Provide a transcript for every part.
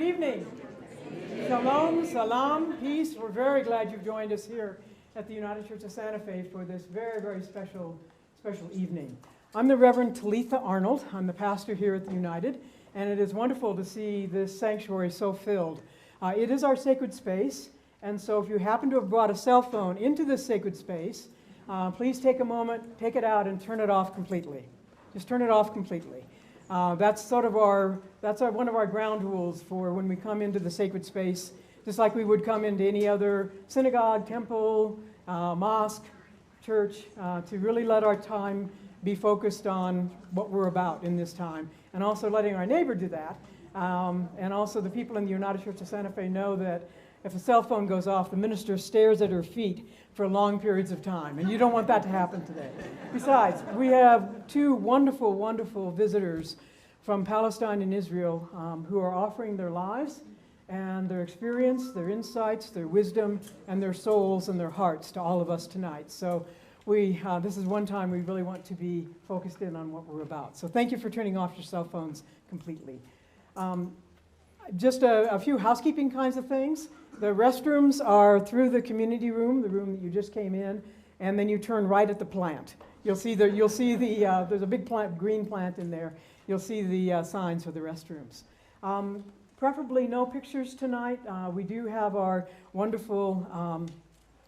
evening. Shalom, salam, peace. We're very glad you've joined us here at the United Church of Santa Fe for this very, very special evening. I'm the Reverend Talitha Arnold. I'm the pastor here at the United, and it is wonderful to see this sanctuary so filled. It is our sacred space, and so if you happen to have brought a cell phone into this sacred space, please take a moment, take it out, and turn it off completely. Just turn it off completely. That's one of our ground rules for when we come into the sacred space, just like we would come into any other synagogue, temple, mosque, church, to really let our time be focused on what we're about in this time, and also letting our neighbor do that. And also the people in the United Church of Santa Fe know that if a cell phone goes off, the minister stares at her feet for long periods of time, and you don't want that to happen today. Besides, we have two wonderful, wonderful visitors from Palestine and Israel who are offering their lives and their experience, their insights, their wisdom, and their souls and their hearts to all of us tonight. So this is one time we really want to be focused in on what we're about. So thank you for turning off your cell phones completely. Just a few housekeeping kinds of things. The restrooms are through the community room, the room that you just came in, and then you turn right at the plant. There's a big plant, green plant in there. You'll see the signs for the restrooms. Preferably no pictures tonight. We do have our wonderful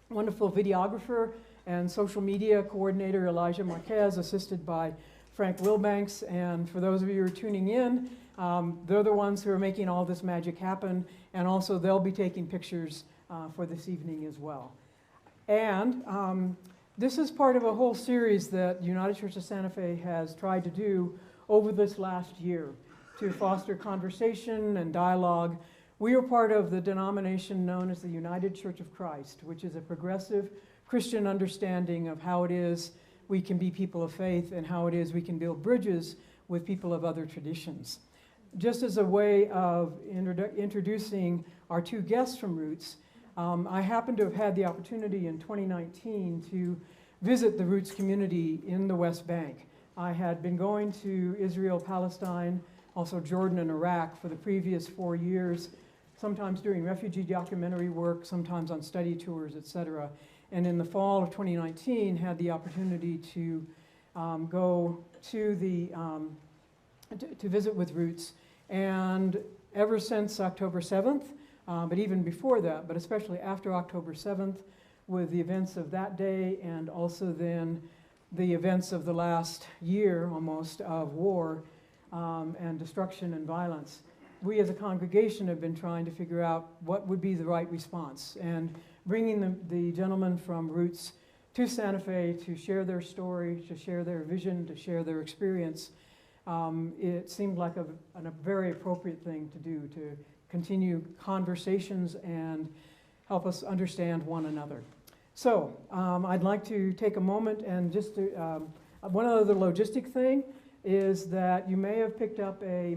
videographer and social media coordinator, Elijah Marquez, assisted by Frank Wilbanks. And for those of you who are tuning in, they're the ones who are making all this magic happen, and also they'll be taking pictures for this evening as well. And this is part of a whole series that United Church of Santa Fe has tried to do over this last year to foster conversation and dialogue. We are part of the denomination known as the United Church of Christ, which is a progressive Christian understanding of how it is we can be people of faith and how it is we can build bridges with people of other traditions. Just as a way of introducing our two guests from Roots, I happen to have had the opportunity in 2019 to visit the Roots community in the West Bank. I had been going to Israel, Palestine, also Jordan and Iraq for the previous 4 years, sometimes doing refugee documentary work, sometimes on study tours, etc. And in the fall of 2019, had the opportunity to go to to visit with Roots. And ever since October 7th, but even before that, but especially after October 7th, with the events of that day and also then the events of the last year almost of war and destruction and violence, we as a congregation have been trying to figure out what would be the right response. And bringing the gentlemen from Roots to Santa Fe to share their story, to share their vision, to share their experience, it seemed like a very appropriate thing to do to continue conversations and help us understand one another. So I'd like to take a moment and just to, one other logistic thing is that you may have picked up a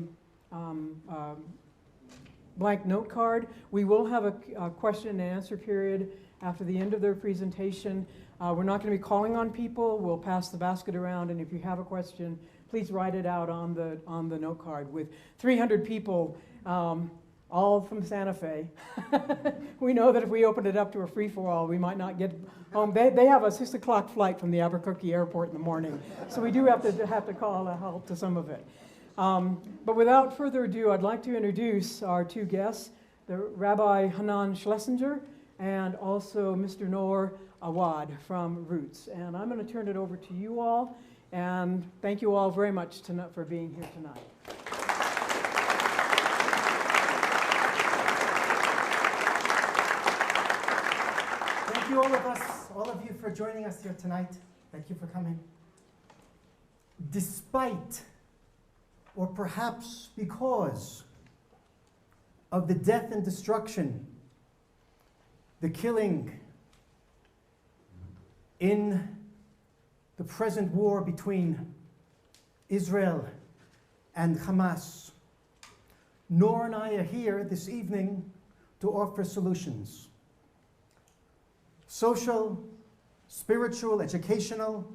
blank note card. We will have a question and answer period after the end of their presentation. We're not going to be calling on people. We'll pass the basket around, and if you have a question, please write it out on the note card. With 300 people, all from Santa Fe, we know that if we open it up to a free-for-all, we might not get home. They have a 6 o'clock flight from the Albuquerque airport in the morning, so we do have to call a halt to some of it. But without further ado, I'd like to introduce our two guests, the Rabbi Kanan Schlesinger and also Mr. Noor Awad from Roots. And I'm going to turn it over to you all, and thank you all very much for being here tonight. Thank you all of you for joining us here tonight. Thank you for coming. Despite, or perhaps because of the death and destruction, the killing in the present war between Israel and Hamas, Noor and I are here this evening to offer solutions. Social, spiritual, educational,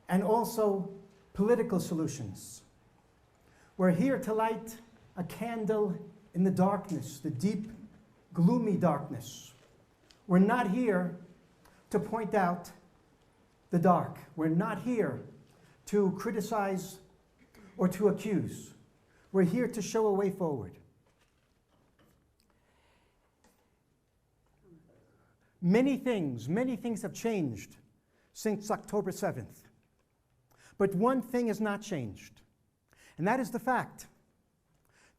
and also political solutions. We're here to light a candle in the darkness, the deep, gloomy darkness. We're not here to point out the dark. We're not here to criticize or to accuse. We're here to show a way forward. Many things have changed since October 7th. But one thing has not changed, and that is the fact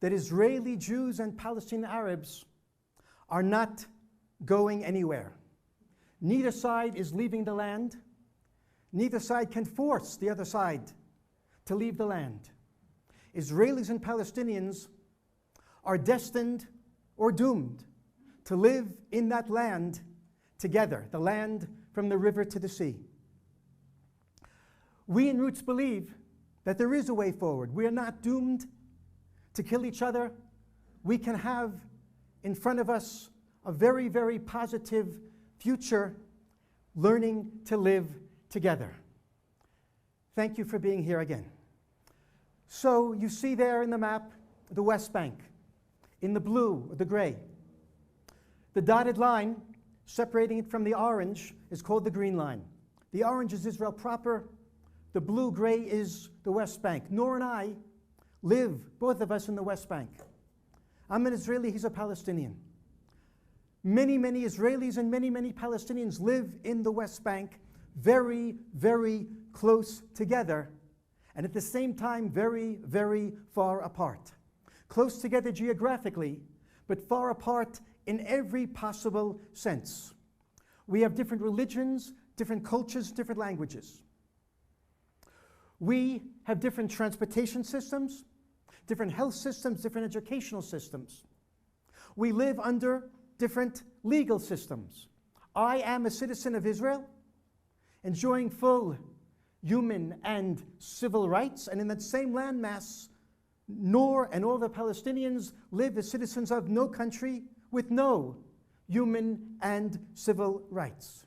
that Israeli Jews and Palestinian Arabs are not going anywhere. Neither side is leaving the land. Neither side can force the other side to leave the land. Israelis and Palestinians are destined or doomed to live in that land together, the land from the river to the sea. We in Roots believe that there is a way forward. We are not doomed to kill each other. We can have in front of us a very, very positive future, learning to live together. Thank you for being here again. So you see there in the map the West Bank, in the blue or the gray. The dotted line separating it from the orange is called the green line. The orange is Israel proper. The blue-gray is the West Bank. Noor and I live, both of us, in the West Bank. I'm an Israeli, he's a Palestinian. Many, many Israelis and many, many Palestinians live in the West Bank, very, very close together, and at the same time, very, very far apart. Close together geographically, but far apart in every possible sense. We have different religions, different cultures, different languages. We have different transportation systems, different health systems, different educational systems. We live under different legal systems. I am a citizen of Israel, enjoying full human and civil rights, and in that same landmass, Noor and all the Palestinians live as citizens of no country with no human and civil rights.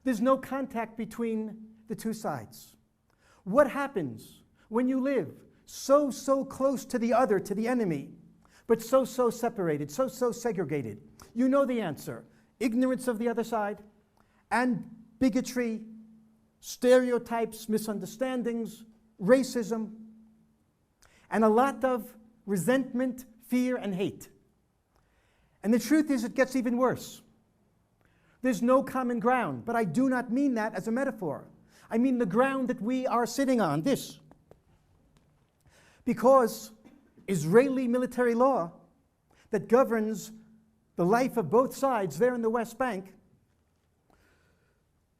There's no contact between the two sides. What happens when you live so close to the other, to the enemy, but so separated, so segregated? You know the answer. Ignorance of the other side, and bigotry, stereotypes, misunderstandings, racism, and a lot of resentment, fear, and hate. And the truth is, it gets even worse. There's no common ground, but I do not mean that as a metaphor. I mean the ground that we are sitting on, this. Because Israeli military law that governs the life of both sides there in the West Bank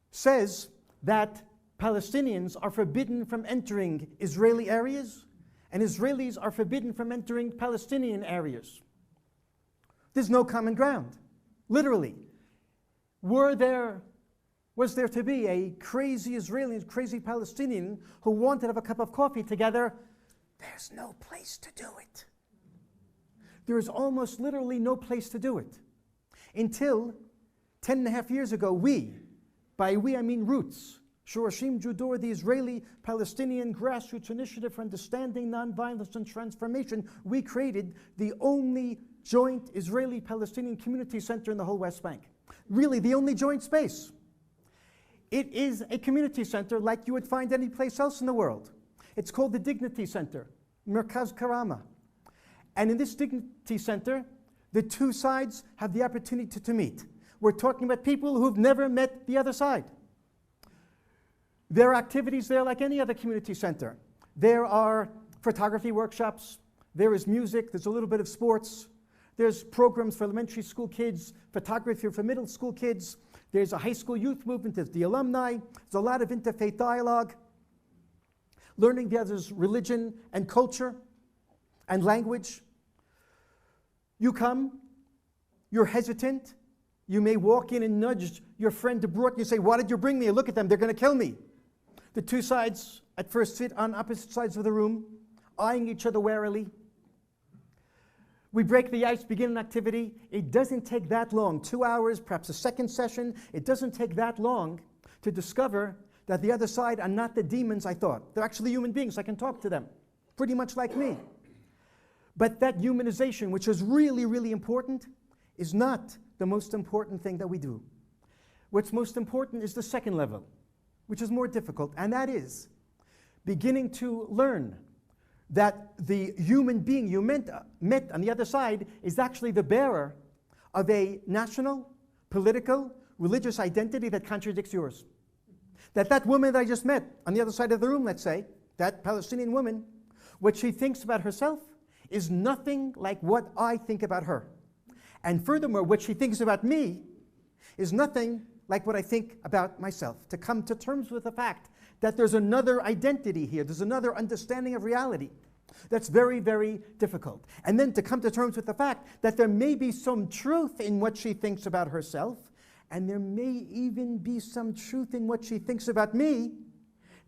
says that Palestinians are forbidden from entering Israeli areas, and Israelis are forbidden from entering Palestinian areas. There's no common ground, literally. Was there to be a crazy Israeli and crazy Palestinian who wanted to have a cup of coffee together, there's no place to do it. There is almost literally no place to do it. Until 10.5 years ago, by we I mean Roots, Shorashim, Judur, the Israeli-Palestinian Grassroots Initiative for Understanding, Nonviolence, and Transformation, we created the only joint Israeli-Palestinian community center in the whole West Bank. Really, the only joint space. It is a community center like you would find any place else in the world. It's called the Dignity Center, Merkaz Karama. And in this Dignity Center, the two sides have the opportunity to meet. We're talking about people who've never met the other side. There are activities there like any other community center. There are photography workshops, there is music, there's a little bit of sports, there's programs for elementary school kids, photography for middle school kids, there's a high school youth movement, there's the alumni, there's a lot of interfaith dialogue, learning the other's religion and culture and language. You come, you're hesitant, you may walk in and nudge your friend abroad and you say, why did you bring me? Look at them, they're going to kill me. The two sides at first sit on opposite sides of the room, eyeing each other warily. We break the ice, begin an activity. It doesn't take that long, 2 hours, perhaps a second session. It doesn't take that long to discover that the other side are not the demons I thought. They're actually human beings. I can talk to them, pretty much like me. But that humanization, which is really, really important, is not the most important thing that we do. What's most important is the second level, which is more difficult, and that is beginning to learn that the human being you met on the other side is actually the bearer of a national, political, religious identity that contradicts yours. That woman that I just met on the other side of the room, let's say, that Palestinian woman, what she thinks about herself is nothing like what I think about her. And furthermore, what she thinks about me is nothing like what I think about myself. To come to terms with the fact that there's another identity here, there's another understanding of reality. That's very, very difficult. And then to come to terms with the fact that there may be some truth in what she thinks about herself, and there may even be some truth in what she thinks about me.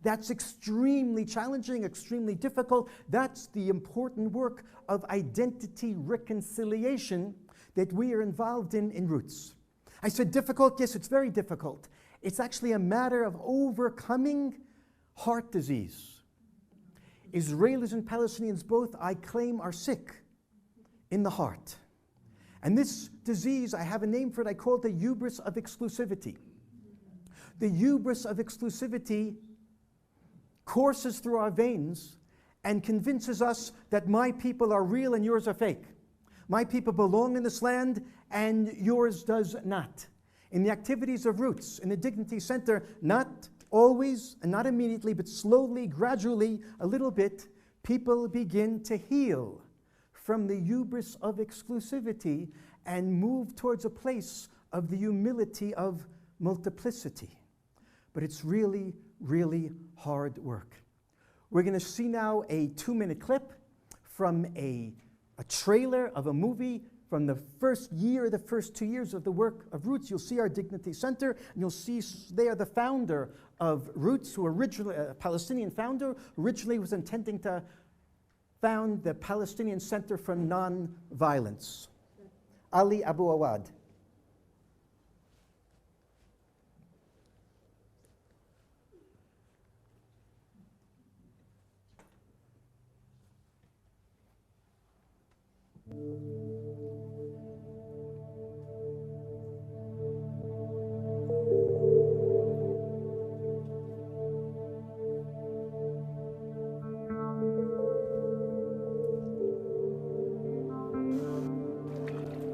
That's extremely challenging, extremely difficult. That's the important work of identity reconciliation that we are involved in Roots. I said difficult, yes, it's very difficult. It's actually a matter of overcoming heart disease. Israelis and Palestinians both, I claim, are sick in the heart. And this disease, I have a name for it, I call it the hubris of exclusivity. The hubris of exclusivity courses through our veins and convinces us that my people are real and yours are fake. My people belong in this land and yours does not. In the activities of Roots, in the Dignity Center, not always and not immediately, but slowly, gradually, a little bit, people begin to heal from the hubris of exclusivity and move towards a place of the humility of multiplicity. But it's really, really hard work. We're going to see now a 2-minute clip from a trailer of a movie from the first 2 years of the work of Roots. You'll see our Dignity Center, and you'll see there the founder of Roots, who originally, a Palestinian founder, originally was intending to found the Palestinian Center for Non-Violence. Ali Abu Awad.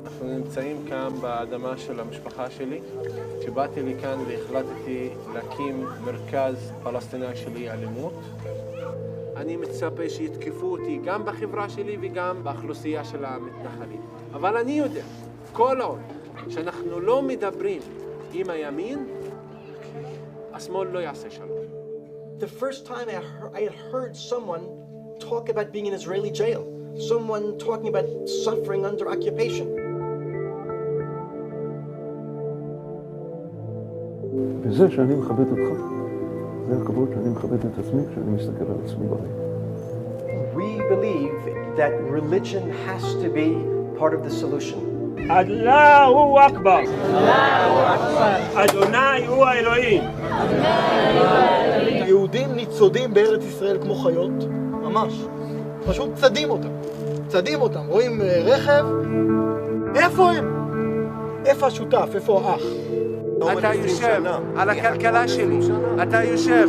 אנחנו נמצאים כאן באדמה של המשפחה שלי. כשבאתי לכאן והחלטתי להקים מרכז פלסטיני שלי אלימות. אני מצפה שיתקפו אותי גם בחברה שלי וגם באוכלוסייה של המתנחלים. אבל אני יודע, כל עוד שאנחנו לא מדברים עם הימין, השמאל לא יעשה שלום. The first time I had heard someone talk about being in Israeli jail, someone talking about suffering under occupation. וזה שאני מכבד אותך, זה הכבוד שאני מכבד את עצמי כשאני מסתכל על עצמי בראי. We believe that religion has to be part of the solution. Allahu Akbar. Allahu Akbar. Adonai hu Elohim. יהודים ניצודים בארץ ישראל כמו חיות, ממש. פשוט צדים אותם. רואים רכב, איפה הם? איפה השותף? איפה האח? אתה יושב על הכלכלה שלי, אתה יושב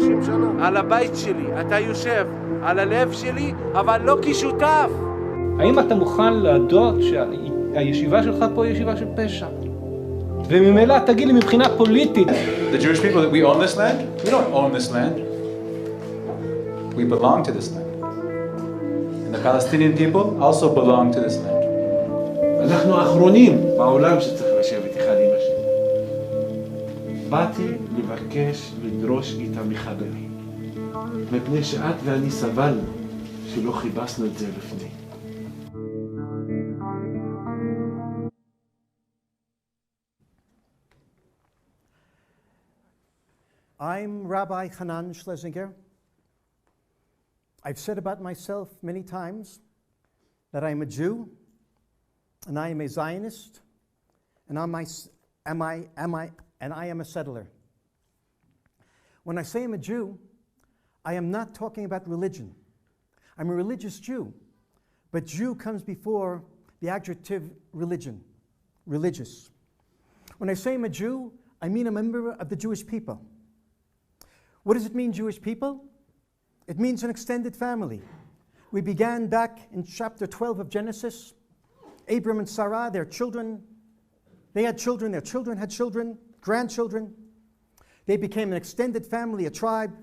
על הבית שלי, אתה יושב על הלב שלי, אבל לא כשותף. האם אתה מוכן להודות שהישיבה שלך פה היא ישיבה של פשע? וממילא תגיד לי מבחינה פוליטית. The Jewish people that we own this land, we don't own this land. We belong to this land. And the Palestinian people also belong to this land. אנחנו האחרונים בעולם שצריך לשבת אחד עם השני. באתי לבקש לדרוש איתה מחבר. מפני שאת ואני סבלנו שלא חיפשנו את זה לפני. I'm Rabbi Kanan Schlesinger. I've said about myself many times that I am a Jew, and I am a Zionist, and I am a settler. When I say I'm a Jew, I am not talking about religion. I'm a religious Jew, but Jew comes before the adjective religion, religious. When I say I'm a Jew, I mean a member of the Jewish people. What does it mean, Jewish people? It means an extended family. We began back in chapter 12 of Genesis. Abram and Sarah, their children, they had children, their children had children, grandchildren. They became an extended family, a tribe.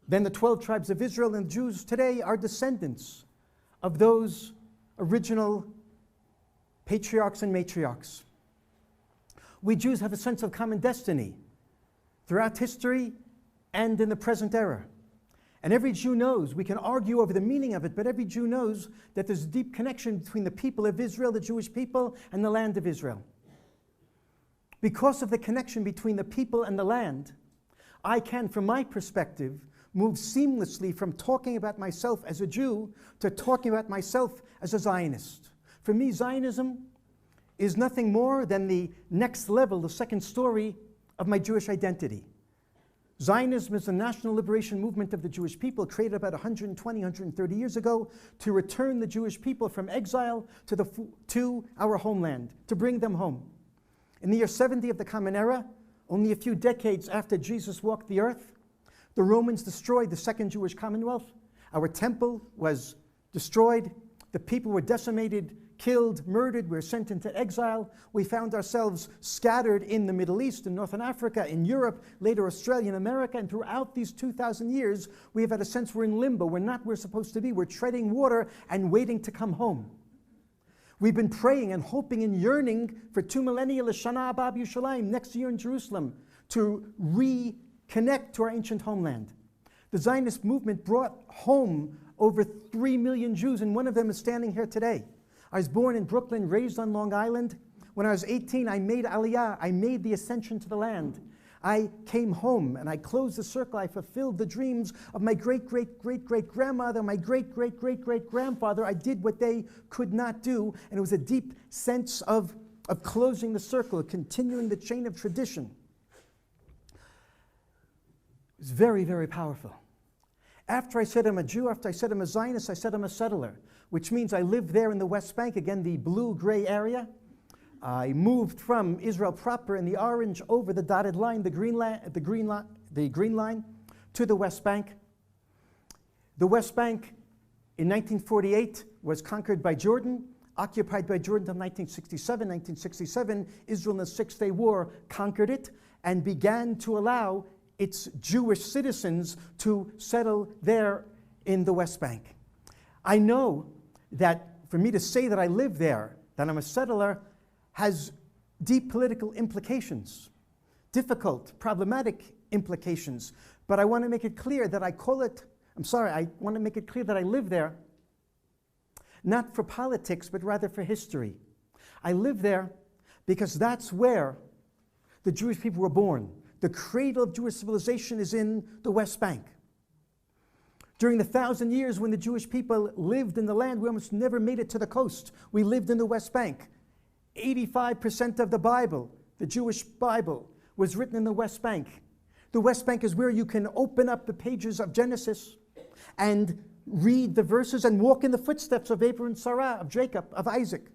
Then the 12 tribes of Israel, and Jews today are descendants of those original patriarchs and matriarchs. We Jews have a sense of common destiny throughout history and in the present era. And every Jew knows, we can argue over the meaning of it, but every Jew knows that there's a deep connection between the people of Israel, the Jewish people, and the land of Israel. Because of the connection between the people and the land, I can, from my perspective, move seamlessly from talking about myself as a Jew to talking about myself as a Zionist. For me, Zionism is nothing more than the next level, the second story of my Jewish identity. Zionism is the national liberation movement of the Jewish people, created about 120, 130 years ago to return the Jewish people from exile to our homeland, to bring them home. In the year 70 of the Common Era, only a few decades after Jesus walked the earth, the Romans destroyed the Second Jewish Commonwealth. Our temple was destroyed. The people were decimated, killed, murdered. We were sent into exile. We found ourselves scattered in the Middle East, in Northern Africa, in Europe, later Australia and America. And throughout these 2,000 years, we have had a sense we're in limbo. We're not where we're supposed to be. We're treading water and waiting to come home. We've been praying and hoping and yearning for 2 millennia, L'Shana Abba B'Yushalayim, next year in Jerusalem, to reconnect to our ancient homeland. The Zionist movement brought home over 3 million Jews, and one of them is standing here today. I was born in Brooklyn, raised on Long Island. When I was 18, I made Aliyah. I made the ascension to the land. I came home and I closed the circle. I fulfilled the dreams of my great-great-great-great-grandmother, my great-great-great-great-grandfather. I did what they could not do, and it was a deep sense of closing the circle, continuing the chain of tradition. It was very, very powerful. After I said I'm a Jew, after I said I'm a Zionist, I said I'm a settler, which means I lived there in the West Bank, again, the blue-gray area. I moved from Israel proper in the orange over the dotted line, the green line, to the West Bank. The West Bank in 1948 was conquered by Jordan, occupied by Jordan until 1967. 1967, Israel in the Six-Day War conquered it and began to allow its Jewish citizens to settle there in the West Bank. I know that for me to say that I live there, that I'm a settler, has deep political implications, difficult, problematic implications. But I want to make it clear that I want to make it clear that I live there, not for politics, but rather for history. I live there because that's where the Jewish people were born. The cradle of Jewish civilization is in the West Bank. During the 1,000 years when the Jewish people lived in the land, we almost never made it to the coast. We lived in the West Bank. 85% of the Bible, the Jewish Bible, was written in the West Bank. The West Bank is where you can open up the pages of Genesis and read the verses and walk in the footsteps of Abraham and Sarah, of Jacob, of Isaac.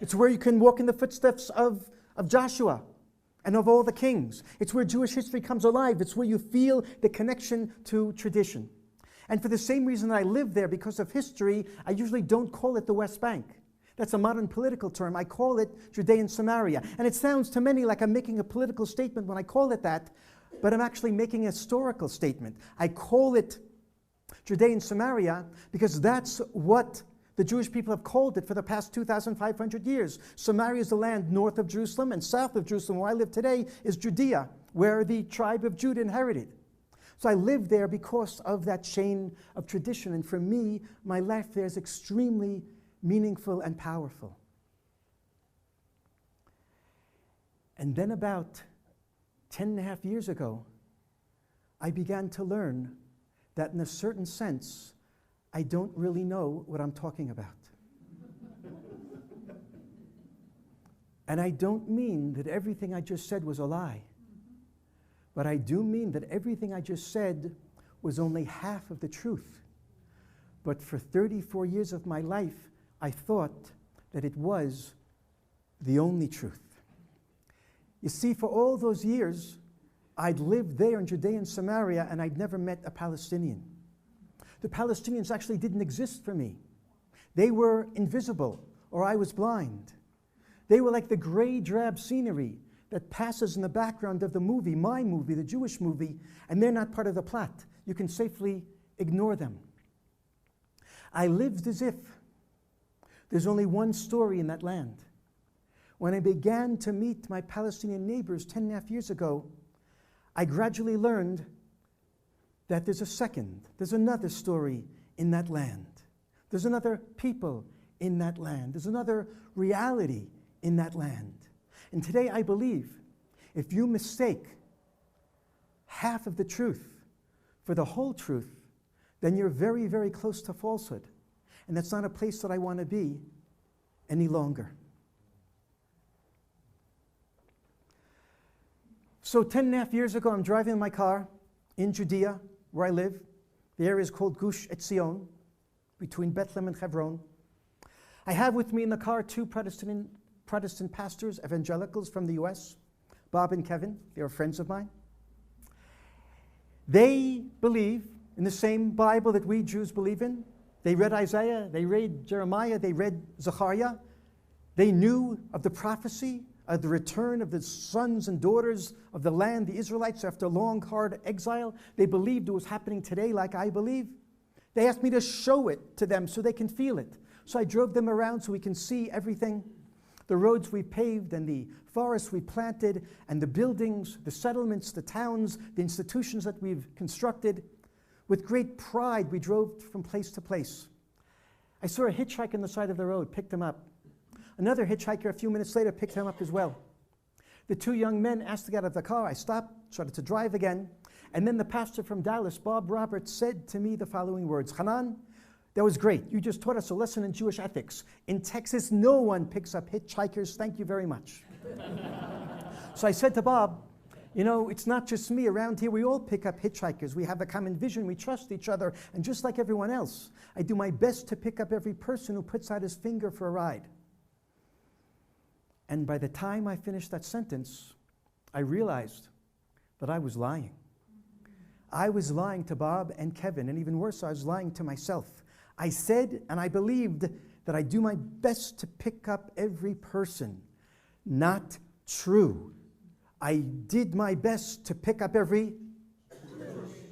It's where you can walk in the footsteps of Joshua and of all the kings. It's where Jewish history comes alive. It's where you feel the connection to tradition. And for the same reason that I live there, because of history, I usually don't call it the West Bank. That's a modern political term. I call it Judean Samaria. And it sounds to many like I'm making a political statement when I call it that, but I'm actually making a historical statement. I call it Judean Samaria because that's what the Jewish people have called it for the past 2,500 years. Samaria is the land north of Jerusalem, and south of Jerusalem, where I live today, is Judea, where the tribe of Judah inherited. So I live there because of that chain of tradition. And for me, my life there is extremely meaningful and powerful. And then about 10.5 years ago, I began to learn that in a certain sense, I don't really know what I'm talking about. And I don't mean that everything I just said was a lie, but I do mean that everything I just said was only half of the truth. But for 34 years of my life, I thought that it was the only truth. You see, for all those years, I'd lived there in Judea and Samaria, and I'd never met a Palestinian. The Palestinians actually didn't exist for me. They were invisible, or I was blind. They were like the gray, drab scenery that passes in the background of the movie, my movie, the Jewish movie, and they're not part of the plot. You can safely ignore them. I lived as if there's only one story in that land. When I began to meet my Palestinian neighbors 10.5 years ago, I gradually learned that there's another story in that land. There's another people in that land. There's another reality in that land. And today I believe if you mistake half of the truth for the whole truth, then you're very, very close to falsehood. And that's not a place that I want to be any longer. So 10.5 years ago, I'm driving in my car in Judea, where I live. The area is called Gush Etzion, between Bethlehem and Hebron. I have with me in the car two Protestant pastors, evangelicals from the US, Bob and Kevin. They are friends of mine. They believe in the same Bible that we Jews believe in. They read Isaiah, they read Jeremiah, they read Zechariah. They knew of the prophecy of the return of the sons and daughters of the land, the Israelites, after long, hard exile. They believed it was happening today like I believe. They asked me to show it to them so they can feel it. So I drove them around so we can see everything. The roads we paved and the forests we planted and the buildings, the settlements, the towns, the institutions that we've constructed. With great pride, we drove from place to place. I saw a hitchhiker on the side of the road, picked him up. Another hitchhiker a few minutes later picked him up as well. The two young men asked to get out of the car. I stopped, started to drive again. And then the pastor from Dallas, Bob Roberts, said to me the following words: Kanan, that was great. You just taught us a lesson in Jewish ethics. In Texas, no one picks up hitchhikers. Thank you very much. So I said to Bob, you know, it's not just me. Around here, we all pick up hitchhikers. We have a common vision. We trust each other. And just like everyone else, I do my best to pick up every person who puts out his finger for a ride. And by the time I finished that sentence, I realized that I was lying. I was lying to Bob and Kevin, and even worse, I was lying to myself. I said, and I believed, that I do my best to pick up every person. Not true. I did my best to pick up every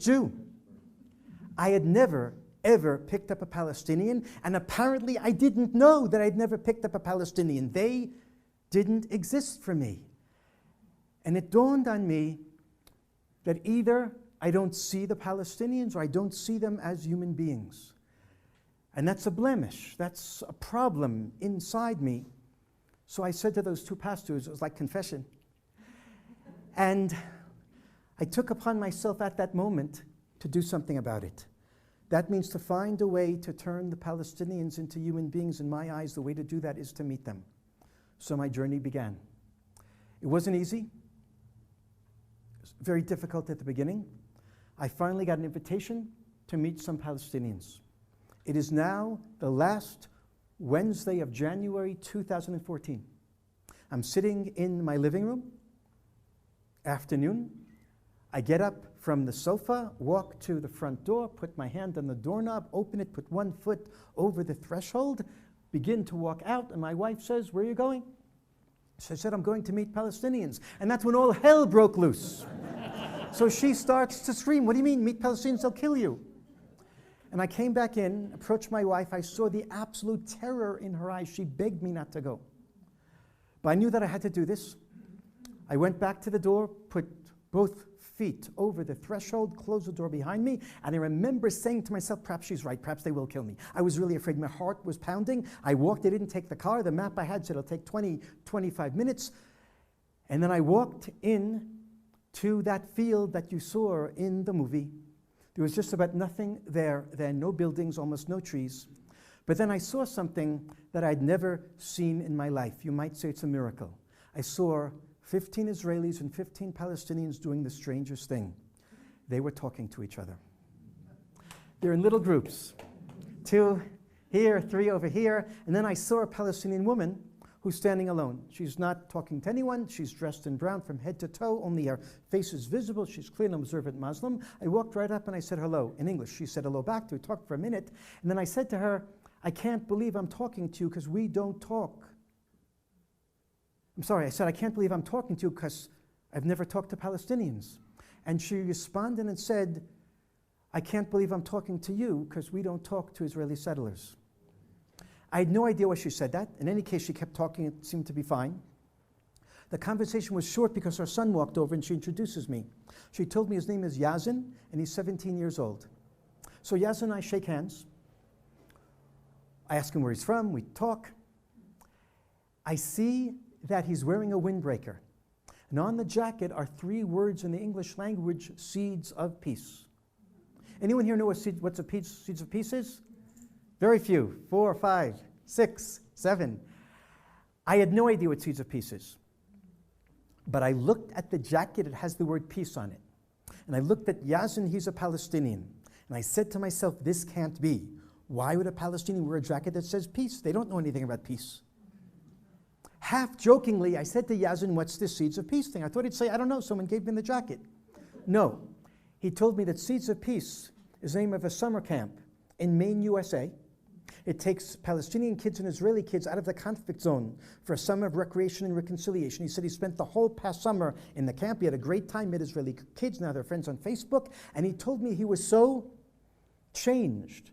Jew. I had never, ever picked up a Palestinian, and apparently I didn't know that I'd never picked up a Palestinian. They didn't exist for me. And it dawned on me that either I don't see the Palestinians or I don't see them as human beings. And that's a blemish. That's a problem inside me. So I said to those two pastors, it was like confession. And I took upon myself at that moment to do something about it. That means to find a way to turn the Palestinians into human beings. In my eyes, the way to do that is to meet them. So my journey began. It wasn't easy. It was very difficult at the beginning. I finally got an invitation to meet some Palestinians. It is now the last Wednesday of January 2014. I'm sitting in my living room, afternoon. I get up from the sofa, walk to the front door, put my hand on the doorknob, open it, put one foot over the threshold, begin to walk out, and my wife says, "Where are you going?" So I said, "I'm going to meet Palestinians." And that's when all hell broke loose. So she starts to scream, "What do you mean, meet Palestinians? They'll kill you." And I came back in, approached my wife. I saw the absolute terror in her eyes. She begged me not to go. But I knew that I had to do this. I went back to the door, put both feet over the threshold, closed the door behind me, and I remember saying to myself, perhaps she's right, perhaps they will kill me. I was really afraid. My heart was pounding. I walked, I didn't take the car. The map I had said it'll take 20, 25 minutes. And then I walked in to that field that you saw in the movie. There was just about nothing there then, no buildings, almost no trees. But then I saw something that I'd never seen in my life. You might say it's a miracle. I saw 15 Israelis and 15 Palestinians doing the strangest thing. They were talking to each other. They're in little groups. 2 here, 3 over here. And then I saw a Palestinian woman who's standing alone. She's not talking to anyone. She's dressed in brown from head to toe. Only her face is visible. She's clearly an observant Muslim. I walked right up and I said hello in English. She said hello back to me. We talked for a minute. And then I said to her, I can't believe I'm talking to you because we don't talk. I'm sorry, I said, I can't believe I'm talking to you because I've never talked to Palestinians. And she responded and said, I can't believe I'm talking to you because we don't talk to Israeli settlers. I had no idea why she said that. In any case, she kept talking. It seemed to be fine. The conversation was short because her son walked over and she introduces me. She told me his name is Yazin and he's 17 years old. So Yazin and I shake hands. I ask him where he's from. We talk. I see that he's wearing a windbreaker. And on the jacket are 3 words in the English language, seeds of peace. Anyone here know what's a peace, seeds of peace is? Very few. 4, 5, 6, 7. I had no idea what seeds of peace is. But I looked at the jacket, it has the word peace on it. And I looked at Yazin, he's a Palestinian. And I said to myself, this can't be. Why would a Palestinian wear a jacket that says peace? They don't know anything about peace. Half jokingly, I said to Yazin, what's this seeds of peace thing? I thought he'd say, I don't know, someone gave me the jacket. No. He told me that Seeds of Peace is the name of a summer camp in Maine, USA. It takes Palestinian kids and Israeli kids out of the conflict zone for a summer of recreation and reconciliation. He said he spent the whole past summer in the camp. He had a great time, met Israeli kids, now they're friends on Facebook. And he told me he was so changed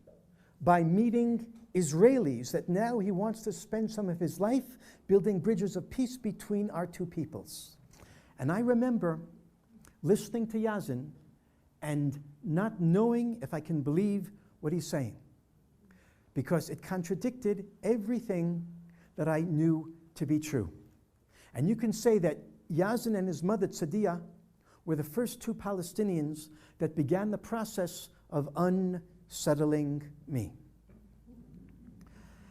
by meeting Israelis that now he wants to spend some of his life building bridges of peace between our two peoples. And I remember listening to Yazin and not knowing if I can believe what he's saying, because it contradicted everything that I knew to be true. And you can say that Yazin and his mother Tzadiah were the first 2 Palestinians that began the process of unsettling me.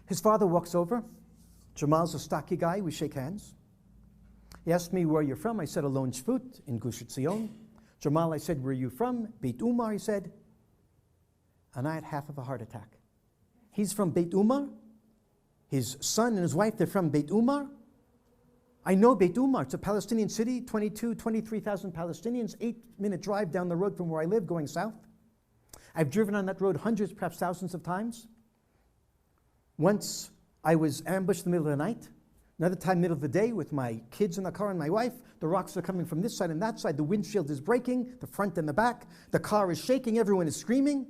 His father walks over. Jamal's a stocky guy. We shake hands. He asked me where you're from. I said, Alon Shvut in Gush Etzion. Jamal, I said, where are you from? Beit Umar, he said. And I had half of a heart attack. He's from Beit Umar. His son and his wife, they're from Beit Umar. I know Beit Umar. It's a Palestinian city, 23,000 Palestinians, 8-minute drive down the road from where I live going south. I've driven on that road hundreds, perhaps thousands of times. Once I was ambushed in the middle of the night. Another time, middle of the day, with my kids in the car and my wife. The rocks are coming from this side and that side. The windshield is breaking, the front and the back. The car is shaking, everyone is screaming.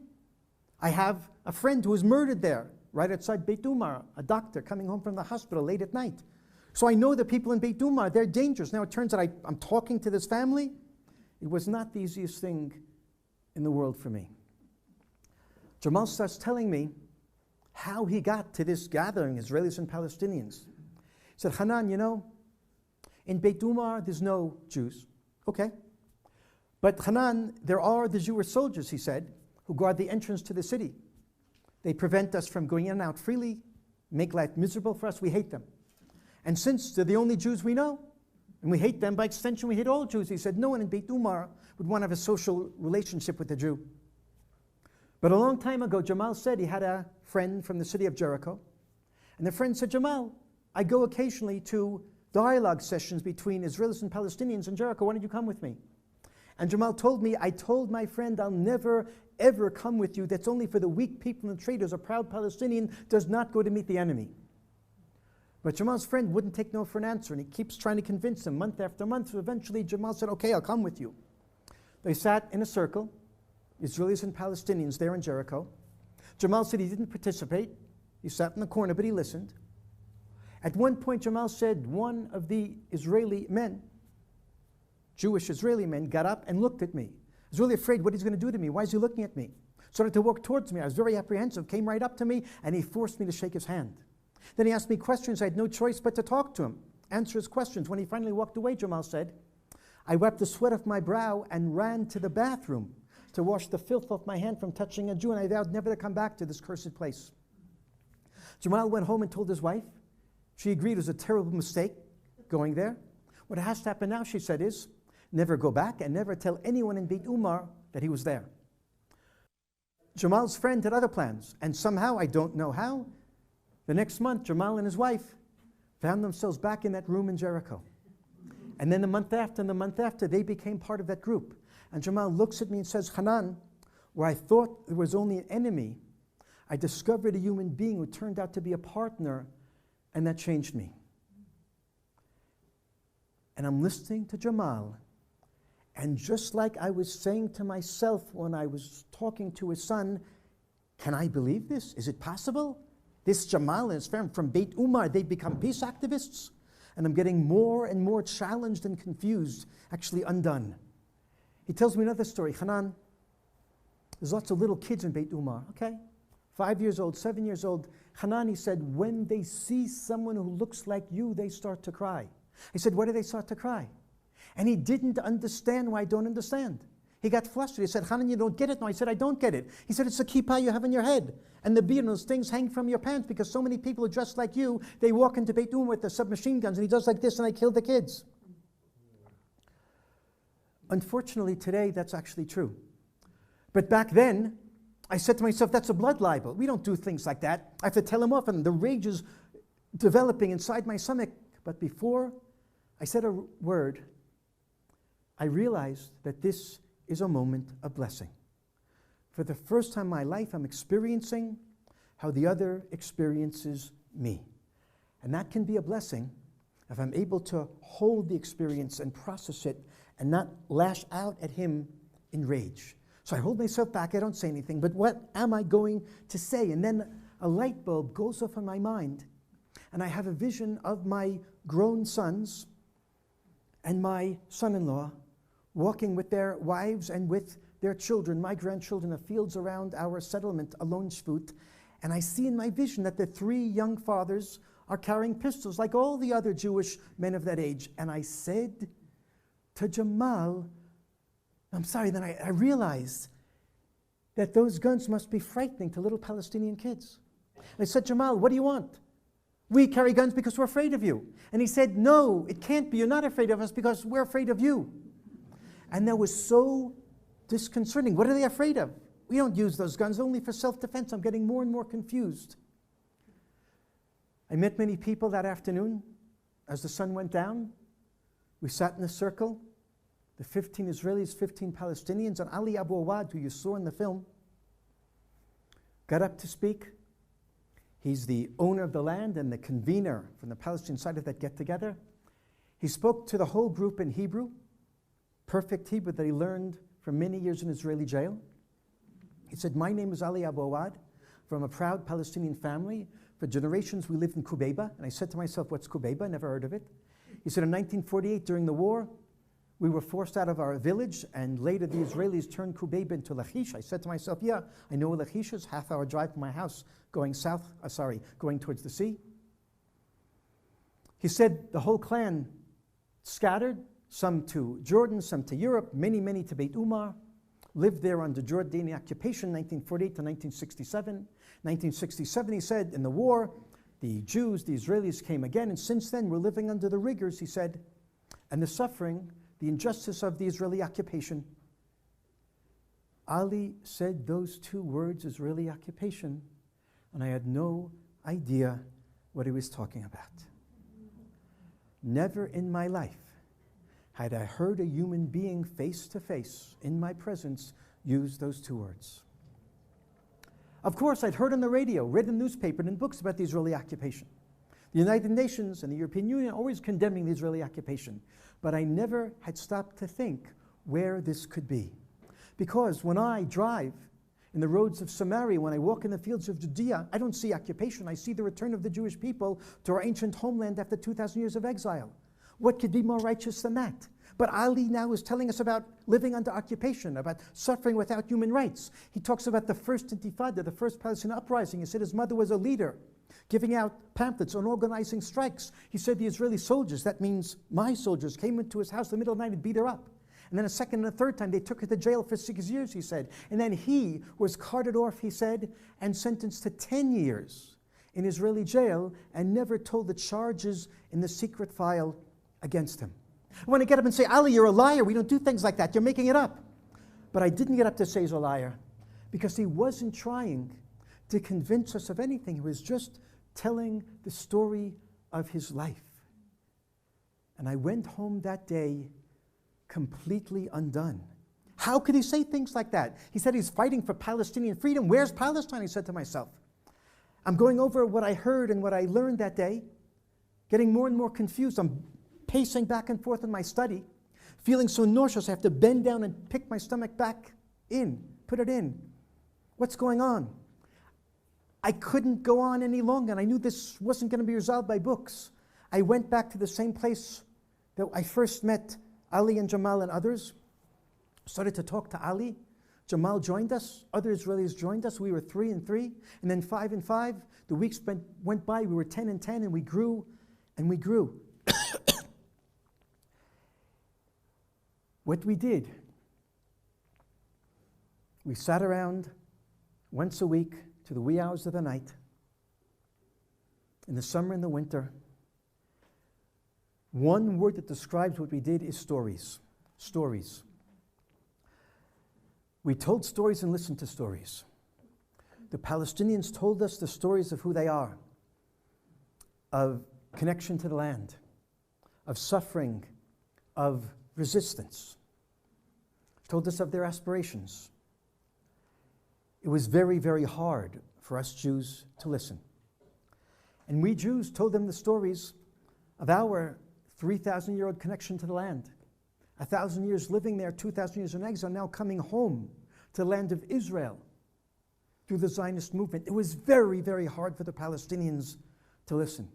I have a friend who was murdered there, right outside Beit Umar, a doctor coming home from the hospital late at night. So I know the people in Beit Umar, they're dangerous. Now it turns out I'm talking to this family. It was not the easiest thing in the world for me. Jamal starts telling me how he got to this gathering, Israelis and Palestinians. He said, Kanan, you know, in Beit Umar there's no Jews. Okay. But Kanan, there are the Jewish soldiers, he said, who guard the entrance to the city. They prevent us from going in and out freely, make life miserable for us. We hate them. And since they're the only Jews we know, and we hate them, by extension we hate all Jews, he said, no one in Beit Umar would want to have a social relationship with a Jew. But a long time ago, Jamal said he had a friend from the city of Jericho. And the friend said, Jamal, I go occasionally to dialogue sessions between Israelis and Palestinians in Jericho. Why don't you come with me? And Jamal told me, I told my friend, I'll never, ever come with you. That's only for the weak people and traitors. A proud Palestinian does not go to meet the enemy. But Jamal's friend wouldn't take no for an answer, and he keeps trying to convince him month after month. So eventually Jamal said, okay, I'll come with you. They sat in a circle, Israelis and Palestinians there in Jericho. Jamal said he didn't participate. He sat in the corner, but he listened. At one point, Jamal said one of the Israeli men, Jewish Israeli men, got up and looked at me. I was really afraid what he's going to do to me. Why is he looking at me? Started to walk towards me. I was very apprehensive, came right up to me, and he forced me to shake his hand. Then he asked me questions. I had no choice but to talk to him, answer his questions. When he finally walked away, Jamal said, I wiped the sweat off my brow and ran to the bathroom to wash the filth off my hand from touching a Jew, and I vowed never to come back to this cursed place. Jamal went home and told his wife. She agreed it was a terrible mistake going there. What has to happen now, she said, is never go back and never tell anyone in Beit Umar that he was there. Jamal's friend had other plans, and somehow, I don't know how, the next month, Jamal and his wife found themselves back in that room in Jericho. And then the month after and the month after, they became part of that group. And Jamal looks at me and says, Kanan, where I thought there was only an enemy, I discovered a human being who turned out to be a partner, and that changed me. And I'm listening to Jamal, and just like I was saying to myself when I was talking to his son, can I believe this? Is it possible? This Jamal and his family from Beit Umar, they become peace activists? And I'm getting more and more challenged and confused, actually undone. He tells me another story. Kanan, there's lots of little kids in Beit Umar, okay? 5 years old, 7 years old. Kanan, he said, when they see someone who looks like you, they start to cry. He said, why do they start to cry? And he didn't understand why I don't understand. He got flustered. He said, Kanan, you don't get it? No, I said, I don't get it. He said, it's a kippah you have on your head. And the beard and those things hang from your pants because so many people are dressed like you. They walk into Beit Umar with their submachine guns and he does like this and they kill the kids. Unfortunately, today, that's actually true. But back then, I said to myself, that's a blood libel. We don't do things like that. I have to tell him off, and the rage is developing inside my stomach. But before I said a word, I realized that this is a moment of blessing. For the first time in my life, I'm experiencing how the other experiences me. And that can be a blessing if I'm able to hold the experience and process it and not lash out at him in rage. So I hold myself back, I don't say anything, but what am I going to say? And then a light bulb goes off in my mind, and I have a vision of my grown sons and my son-in-law walking with their wives and with their children, my grandchildren, the fields around our settlement, Alon Shvut, and I see in my vision that the three young fathers are carrying pistols like all the other Jewish men of that age. And I said to Jamal, I'm sorry, then I realized that those guns must be frightening to little Palestinian kids. I said, Jamal, what do you want? We carry guns because we're afraid of you. And he said, no, it can't be. You're not afraid of us because we're afraid of you. And that was so disconcerting. What are they afraid of? We don't use those guns only for self-defense. I'm getting more and more confused. I met many people that afternoon. As the sun went down, we sat in a circle. The 15 Israelis, 15 Palestinians, and Ali Abu Awad, who you saw in the film, got up to speak. He's the owner of the land and the convener from the Palestinian side of that get-together. He spoke to the whole group in Hebrew, perfect Hebrew that he learned for many years in Israeli jail. He said, my name is Ali Abu Awad, from a proud Palestinian family. For generations we lived in Kubeba. And I said to myself, what's Kubeba? Never heard of it. He said, in 1948, during the war, we were forced out of our village, and later the Israelis turned Kubeba into Lachish. I said to myself, yeah, I know where Lachish is, half-hour drive from my house, going towards the sea. He said the whole clan scattered, some to Jordan, some to Europe, many, many to Beit Umar, lived there under Jordanian occupation, 1948 to 1967. 1967, he said, in the war, the Jews, the Israelis came again, and since then we're living under the rigors, he said, and the suffering, the injustice of the Israeli occupation. Ali said those two words, Israeli occupation, and I had no idea what he was talking about. Never in my life had I heard a human being face to face in my presence use those two words. Of course, I'd heard on the radio, read in the newspaper, and in books about the Israeli occupation. The United Nations and the European Union always condemning the Israeli occupation. But I never had stopped to think where this could be. Because when I drive in the roads of Samaria, when I walk in the fields of Judea, I don't see occupation. I see the return of the Jewish people to our ancient homeland after 2,000 years of exile. What could be more righteous than that? But Ali now is telling us about living under occupation, about suffering without human rights. He talks about the first Intifada, the first Palestinian uprising. He said his mother was a leader, giving out pamphlets on organizing strikes. He said the Israeli soldiers, that means my soldiers, came into his house in the middle of the night and beat her up. And then a second and a third time, they took her to jail for 6 years, he said. And then he was carted off, he said, and sentenced to 10 years in Israeli jail and never told the charges in the secret file against him. I want to get up and say, Ali, you're a liar. We don't do things like that. You're making it up. But I didn't get up to say he's a liar because he wasn't trying to convince us of anything. He was just telling the story of his life. And I went home that day completely undone. How could he say things like that? He said he's fighting for Palestinian freedom. Where's Palestine? I said to myself. I'm going over what I heard and what I learned that day, getting more and more confused. I'm pacing back and forth in my study, feeling so nauseous I have to bend down and pick my stomach back in, put it in. What's going on? I couldn't go on any longer, and I knew this wasn't going to be resolved by books. I went back to the same place that I first met Ali and Jamal and others, started to talk to Ali. Jamal joined us, other Israelis joined us. We were 3 and 3, and then 5 and 5. The weeks went by, we were 10 and 10, and we grew, and we grew. What we did, we sat around once a week to the wee hours of the night, in the summer and the winter. One word that describes what we did is stories. Stories. We told stories and listened to stories. The Palestinians told us the stories of who they are, of connection to the land, of suffering, of resistance. Told us of their aspirations. It was very, very hard for us Jews to listen. And we Jews told them the stories of our 3,000-year-old connection to the land. 1,000 years living there, 2,000 years in exile, now coming home to the land of Israel through the Zionist movement. It was very, very hard for the Palestinians to listen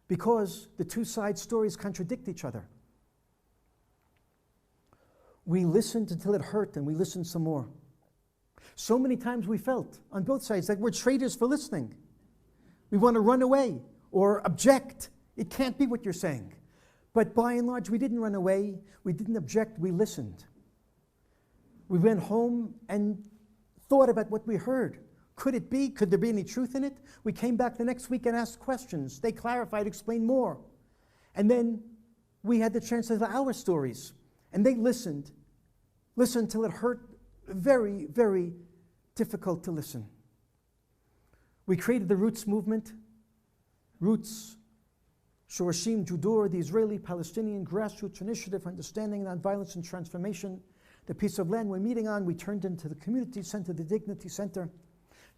because the two side stories contradict each other. We listened until it hurt, and we listened some more. So many times we felt on both sides that we're traitors for listening. We want to run away or object. It can't be what you're saying. But by and large, we didn't run away. We didn't object. We listened. We went home and thought about what we heard. Could it be? Could there be any truth in it? We came back the next week and asked questions. They clarified, explained more. And then we had the chance to tell our stories. And they listened till it hurt. Very, very difficult to listen. We created the Roots movement. Roots, Shorashim, Judur, the Israeli-Palestinian grassroots initiative for understanding nonviolence and transformation. The piece of land we're meeting on, we turned into the community center, the Dignity Center.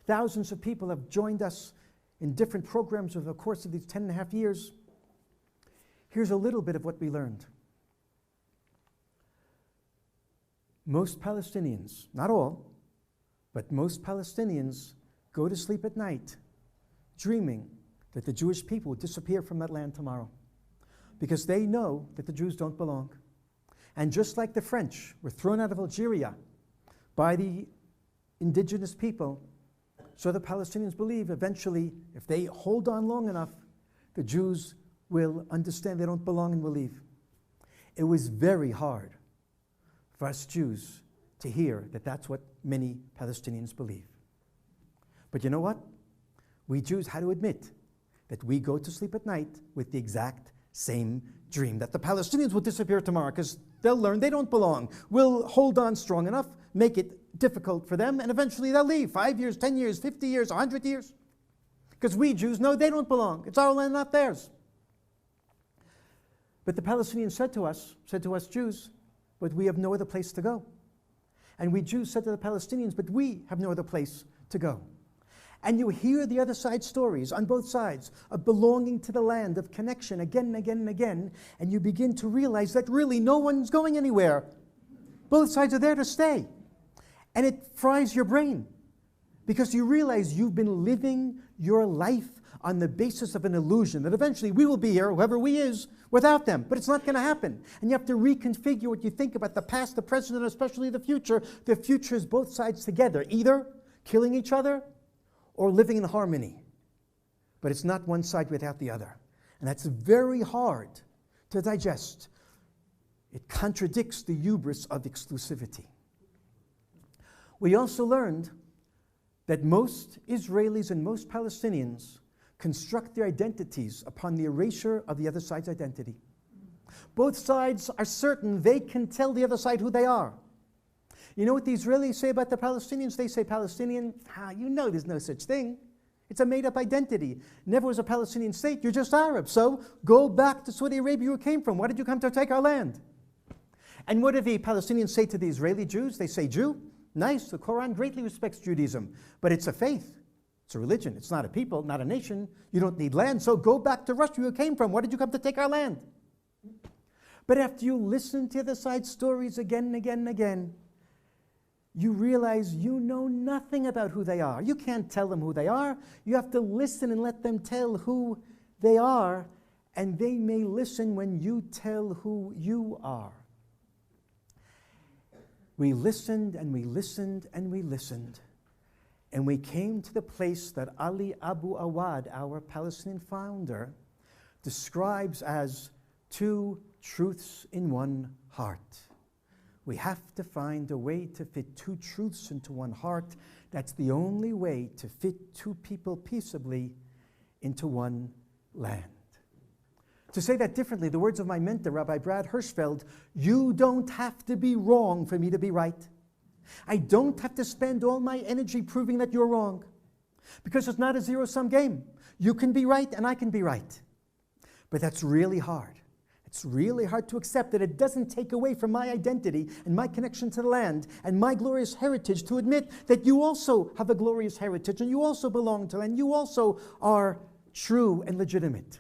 Thousands of people have joined us in different programs over the course of these 10.5 years. Here's a little bit of what we learned. Most Palestinians, not all, but most Palestinians go to sleep at night dreaming that the Jewish people will disappear from that land tomorrow because they know that the Jews don't belong. And just like the French were thrown out of Algeria by the indigenous people, so the Palestinians believe eventually, if they hold on long enough, the Jews will understand they don't belong and will leave. It was very hard for us Jews to hear that that's what many Palestinians believe. But you know what? We Jews had to admit that we go to sleep at night with the exact same dream, that the Palestinians will disappear tomorrow because they'll learn they don't belong. We'll hold on strong enough, make it difficult for them, and eventually they'll leave. 5 years, 10 years, 50 years, 100 years. Because we Jews know they don't belong. It's our land, not theirs. But the Palestinians said to us Jews, but we have no other place to go. And we Jews said to the Palestinians, but we have no other place to go. And you hear the other side stories on both sides of belonging to the land, of connection again and again and again, and you begin to realize that really no one's going anywhere. Both sides are there to stay. And it fries your brain because you realize you've been living your life on the basis of an illusion that eventually we will be here, whoever we is, without them. But it's not going to happen. And you have to reconfigure what you think about the past, the present, and especially the future. The future is both sides together, either killing each other or living in harmony. But it's not one side without the other. And that's very hard to digest. It contradicts the hubris of exclusivity. We also learned that most Israelis and most Palestinians construct their identities upon the erasure of the other side's identity. Both sides are certain they can tell the other side who they are. You know what the Israelis say about the Palestinians? They say, Palestinian, you know there's no such thing. It's a made-up identity. Never was a Palestinian state. You're just Arab. So go back to Saudi Arabia you came from. Why did you come to take our land? And what do the Palestinians say to the Israeli Jews? They say, Jew, nice. The Quran greatly respects Judaism. But it's a faith. It's a religion. It's not a people, not a nation. You don't need land. So go back to Russia you came from. Why did you come to take our land? But after you listen to the side stories again and again and again, you realize you know nothing about who they are. You can't tell them who they are. You have to listen and let them tell who they are, and they may listen when you tell who you are. We listened and we listened and we listened, and we came to the place that Ali Abu Awad, our Palestinian founder, describes as two truths in one heart. We have to find a way to fit two truths into one heart. That's the only way to fit two people peaceably into one land. To say that differently, the words of my mentor, Rabbi Brad Hirschfeld, you don't have to be wrong for me to be right. I don't have to spend all my energy proving that you're wrong, because it's not a zero-sum game. You can be right and I can be right. But that's really hard. It's really hard to accept that it doesn't take away from my identity and my connection to the land and my glorious heritage to admit that you also have a glorious heritage and you also belong to and you also are true and legitimate.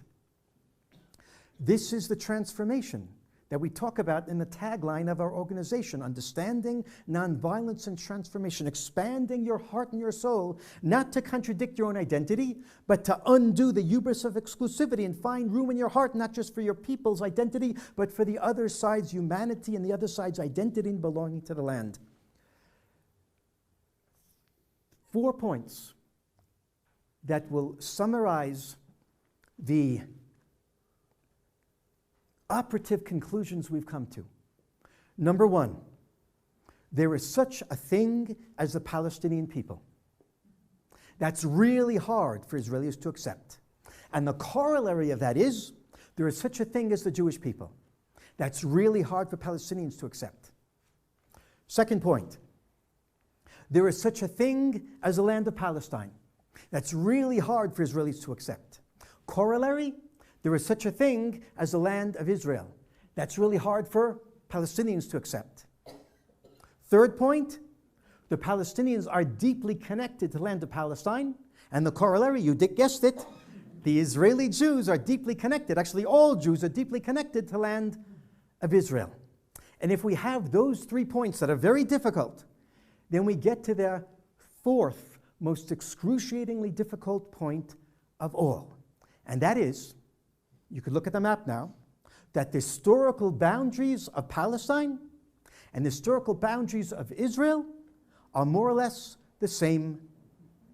This is the transformation that we talk about in the tagline of our organization: understanding, nonviolence, and transformation. Expanding your heart and your soul, not to contradict your own identity, but to undo the hubris of exclusivity and find room in your heart, not just for your people's identity, but for the other side's humanity and the other side's identity in belonging to the land. 4 points that will summarize the operative conclusions we've come to. Number one, there is such a thing as the Palestinian people. That's really hard for Israelis to accept. And the corollary of that is, there is such a thing as the Jewish people. That's really hard for Palestinians to accept. Second point, there is such a thing as the land of Palestine. That's really hard for Israelis to accept. Corollary, there is such a thing as the land of Israel. That's really hard for Palestinians to accept. Third point, the Palestinians are deeply connected to the land of Palestine, and the corollary, you guessed it, the Israeli Jews are deeply connected. Actually, all Jews are deeply connected to the land of Israel. And if we have those 3 points that are very difficult, then we get to the fourth, most excruciatingly difficult point of all. And that is, you could look at the map now, that the historical boundaries of Palestine and the historical boundaries of Israel are more or less the same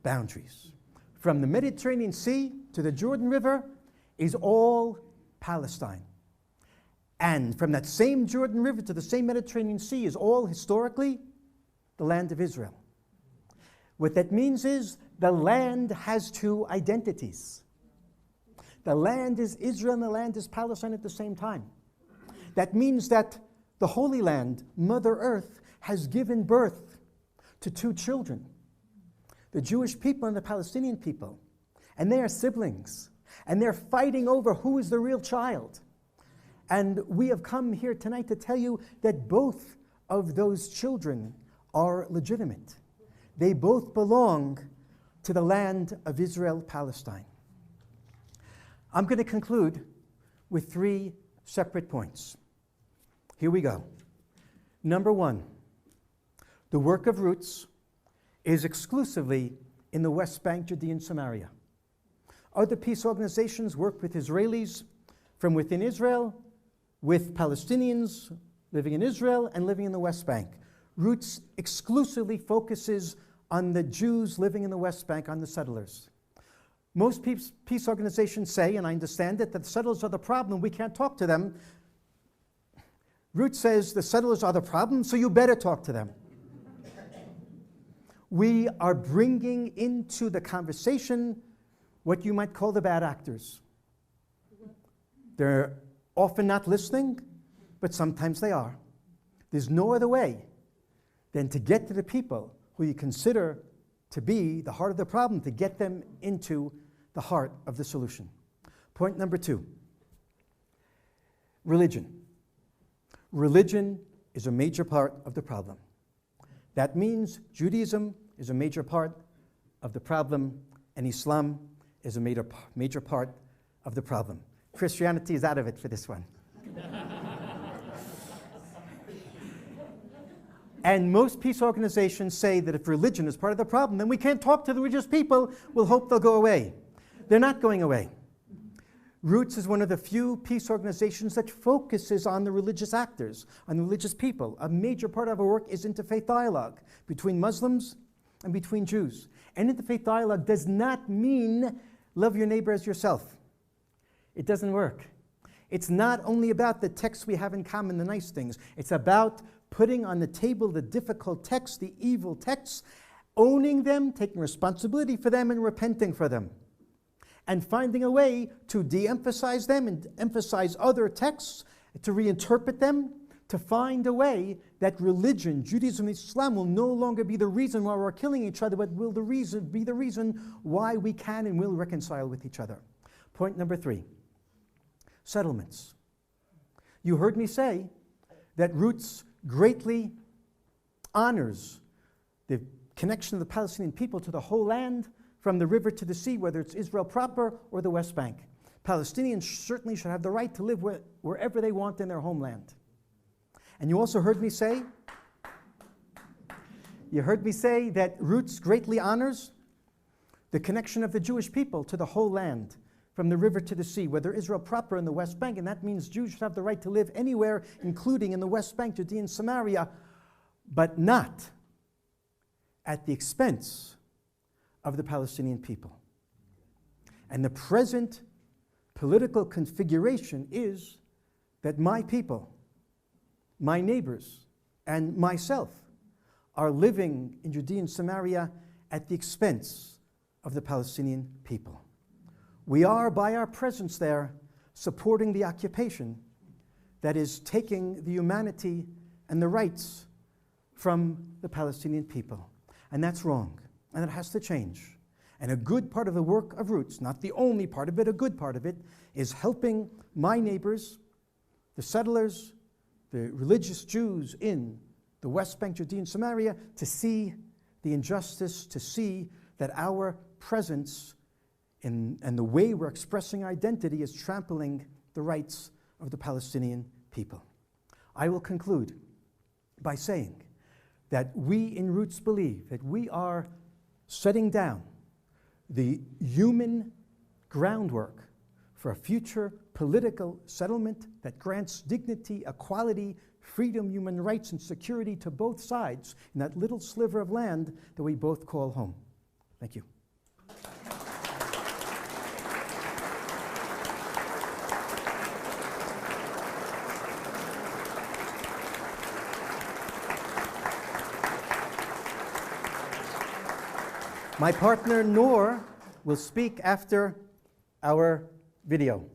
boundaries. From the Mediterranean Sea to the Jordan River is all Palestine. And from that same Jordan River to the same Mediterranean Sea is all historically the land of Israel. What that means is the land has two identities. The land is Israel and the land is Palestine at the same time. That means that the Holy Land, Mother Earth, has given birth to two children, the Jewish people and the Palestinian people. And they are siblings. And they're fighting over who is the real child. And we have come here tonight to tell you that both of those children are legitimate. They both belong to the land of Israel, Palestine. I'm going to conclude with 3 separate points. Here we go. Number 1, the work of Roots is exclusively in the West Bank, Judea, and Samaria. Other peace organizations work with Israelis from within Israel, with Palestinians living in Israel and living in the West Bank. Roots exclusively focuses on the Jews living in the West Bank, on the settlers. Most peace organizations say, and I understand it, that the settlers are the problem, we can't talk to them. Roots says the settlers are the problem, so you better talk to them. We are bringing into the conversation what you might call the bad actors. They're often not listening, but sometimes they are. There's no other way than to get to the people who you consider to be the heart of the problem, to get them into the heart of the solution. Point number 2, religion. Religion is a major part of the problem. That means Judaism is a major part of the problem, and Islam is a major part of the problem. Christianity is out of it for this one. And most peace organizations say that if religion is part of the problem, then we can't talk to the religious people. We'll hope they'll go away. They're not going away. Roots is one of the few peace organizations that focuses on the religious actors, on the religious people. A major part of our work is interfaith dialogue between Muslims and between Jews. And interfaith dialogue does not mean love your neighbor as yourself. It doesn't work. It's not only about the texts we have in common, the nice things. It's about putting on the table the difficult texts, the evil texts, owning them, taking responsibility for them, and repenting for them. And finding a way to de-emphasize them and emphasize other texts, to reinterpret them, to find a way that religion, Judaism, Islam will no longer be the reason why we're killing each other, but will be the reason why we can and will reconcile with each other. Point number 3, settlements. You heard me say that Roots greatly honors the connection of the Palestinian people to the whole land, from the river to the sea, whether it's Israel proper or the West Bank. Palestinians certainly should have the right to live wherever they want in their homeland. And you also heard me say, that Roots greatly honors the connection of the Jewish people to the whole land, from the river to the sea, whether Israel proper in the West Bank, and that means Jews should have the right to live anywhere, including in the West Bank, Judea and Samaria, but not at the expense of the Palestinian people. And the present political configuration is that my people, my neighbors, and myself are living in Judea and Samaria at the expense of the Palestinian people. We are, by our presence there, supporting the occupation that is taking the humanity and the rights from the Palestinian people. And that's wrong. And it has to change. And a good part of the work of Roots, not the only part of it, a good part of it, is helping my neighbors, the settlers, the religious Jews in the West Bank, Judea and Samaria, to see the injustice, to see that our presence and the way we're expressing identity is trampling the rights of the Palestinian people. I will conclude by saying that we in Roots believe that we are setting down the human groundwork for a future political settlement that grants dignity, equality, freedom, human rights, and security to both sides in that little sliver of land that we both call home. Thank you. My partner, Noor, will speak after our video.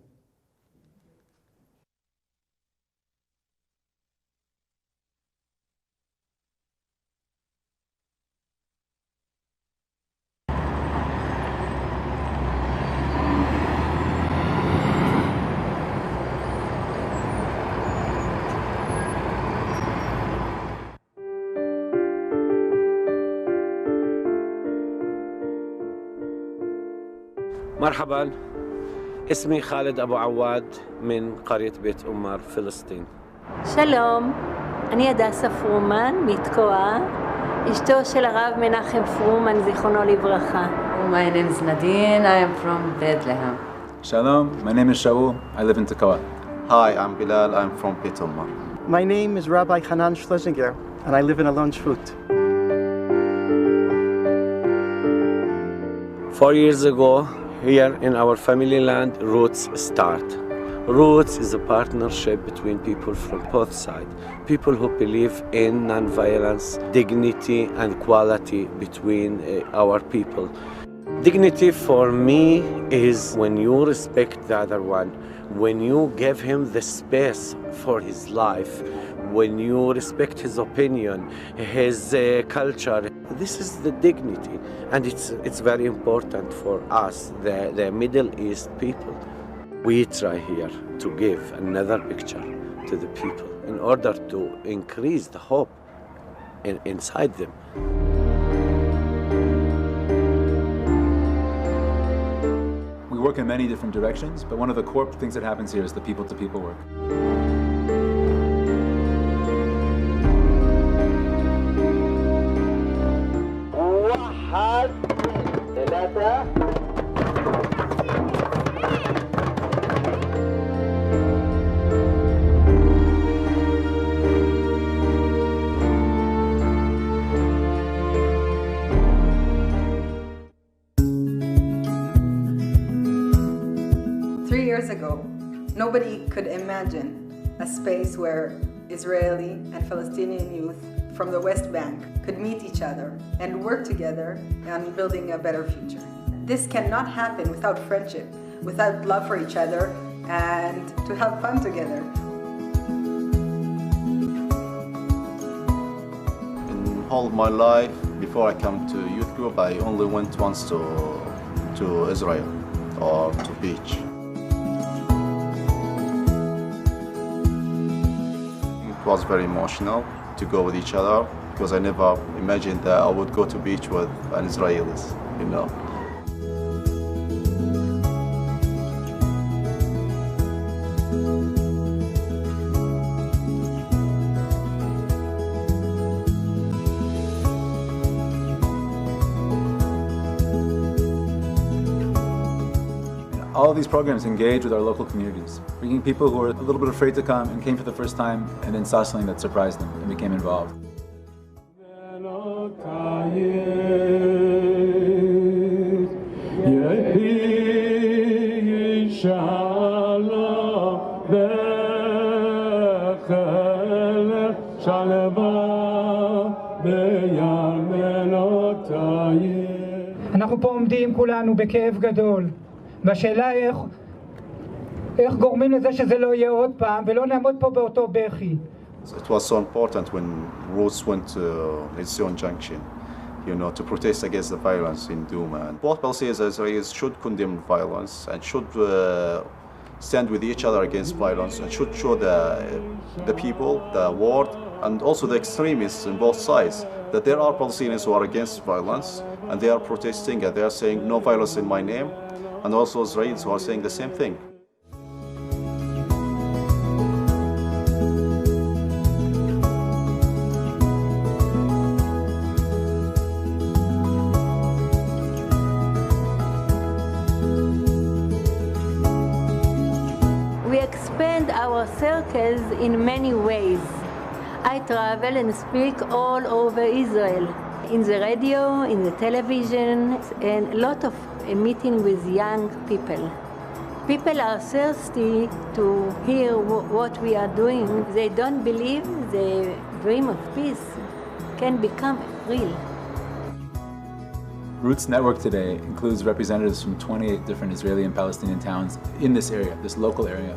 مرحبا، اسمي خالد أبو عواد من قرية بيت أمار فلسطين. שלום, אני הדסה פרומן מתקוע, אשתו של הרב מנחם פרומן, זיכרונו לברכה. My name is Nadine, I am from Bethlehem. Shalom, my name is Shaul, I live in Tekoa. Hi, I'm Bilal, I'm from Beit Umar. My name is Rabbi Kanan Schlesinger, and I live in Alon Shvut. 4 years ago, here in our family land, Roots start. Roots is a partnership between people from both sides. People who believe in non-violence, dignity and quality between our people. Dignity for me is when you respect the other one, when you give him the space for his life, when you respect his opinion, his culture. This is the dignity, and it's very important for us, the Middle East people. We try here to give another picture to the people in order to increase the hope inside them. We work in many different directions, but one of the core things that happens here is the people-to-people work. Years ago, nobody could imagine a space where Israeli and Palestinian youth from the West Bank could meet each other and work together on building a better future. This cannot happen without friendship, without love for each other, and to have fun together. In all of my life, before I come to youth group, I only went once to Israel or to beach. It was very emotional to go with each other because I never imagined that I would go to beach with an Israelis, you know. All of these programs engage with our local communities, bringing people who are a little bit afraid to come and came for the first time and then saw something that surprised them and became involved. אנחנו פה עומדים כולנו בכאב גדול. והשאלה איך גורמים לזה שזה לא יהיה עוד פעם ולא נעמוד פה באותו בכי. It was so important when Roots went to Etzion Junction, you know, to protest against the violence in Duma. And both Palestinians and Israelis should condemn violence and should stand with each other against violence and should show the people, the world, and also the extremists on both sides that there are Palestinians who are against violence and they are protesting and they are saying no violence in my name. And also Israelis who are saying the same thing. We expand our circles in many ways. I travel and speak all over Israel, in the radio, in the television, and a lot of meeting with young people. People are thirsty to hear what we are doing. They don't believe the dream of peace can become real. Roots Network today includes representatives from 28 different Israeli and Palestinian towns in this area, this local area.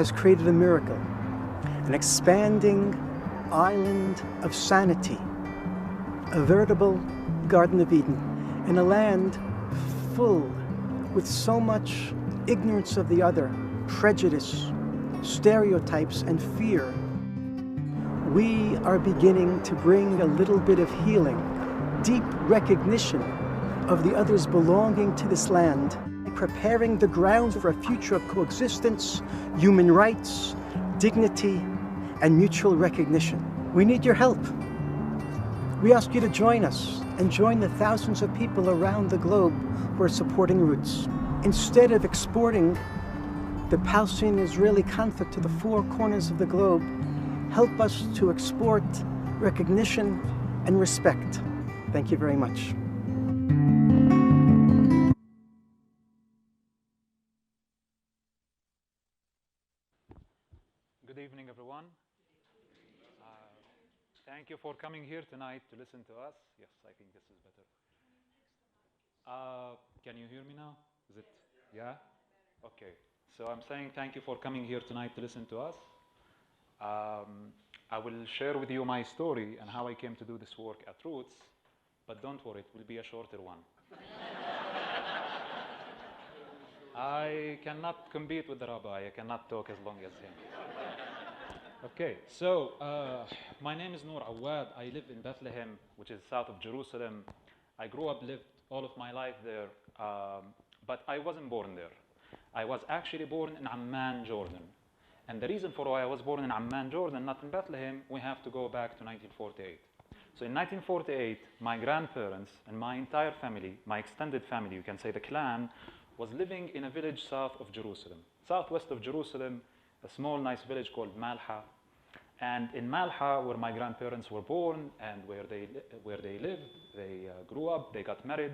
has created a miracle, an expanding island of sanity, a veritable Garden of Eden, in a land full with so much ignorance of the other, prejudice, stereotypes, and fear. We are beginning to bring a little bit of healing, deep recognition of the other's belonging to this land, preparing the grounds for a future of coexistence, human rights, dignity, and mutual recognition. We need your help. We ask you to join us and join the thousands of people around the globe who are supporting Roots. Instead of exporting the Palestinian-Israeli conflict to the four corners of the globe, help us to export recognition and respect. Thank you very much. evening, everyone. Thank you for coming here tonight to listen to us. Yes, I think this is better. Can you hear me now? Is it? Yeah? Okay. So I'm saying thank you for coming here tonight to listen to us. I will share with you my story and how I came to do this work at Roots, but don't worry, it will be a shorter one. I cannot compete with the Rabbi. I cannot talk as long as him. Okay, so my name is Awad. I live in Bethlehem, which is south of Jerusalem. I grew up, lived all of my life there, but I wasn't born there. I was actually born in Amman, Jordan. And the reason for why I was born in Amman, Jordan, not in Bethlehem, we have to go back to 1948. So in 1948, my grandparents and my entire family, my extended family, you can say the clan, was living in a village south of Jerusalem. Southwest of Jerusalem, a small, nice village called Malha. And in Malha, where my grandparents were born and where they lived, they grew up, they got married,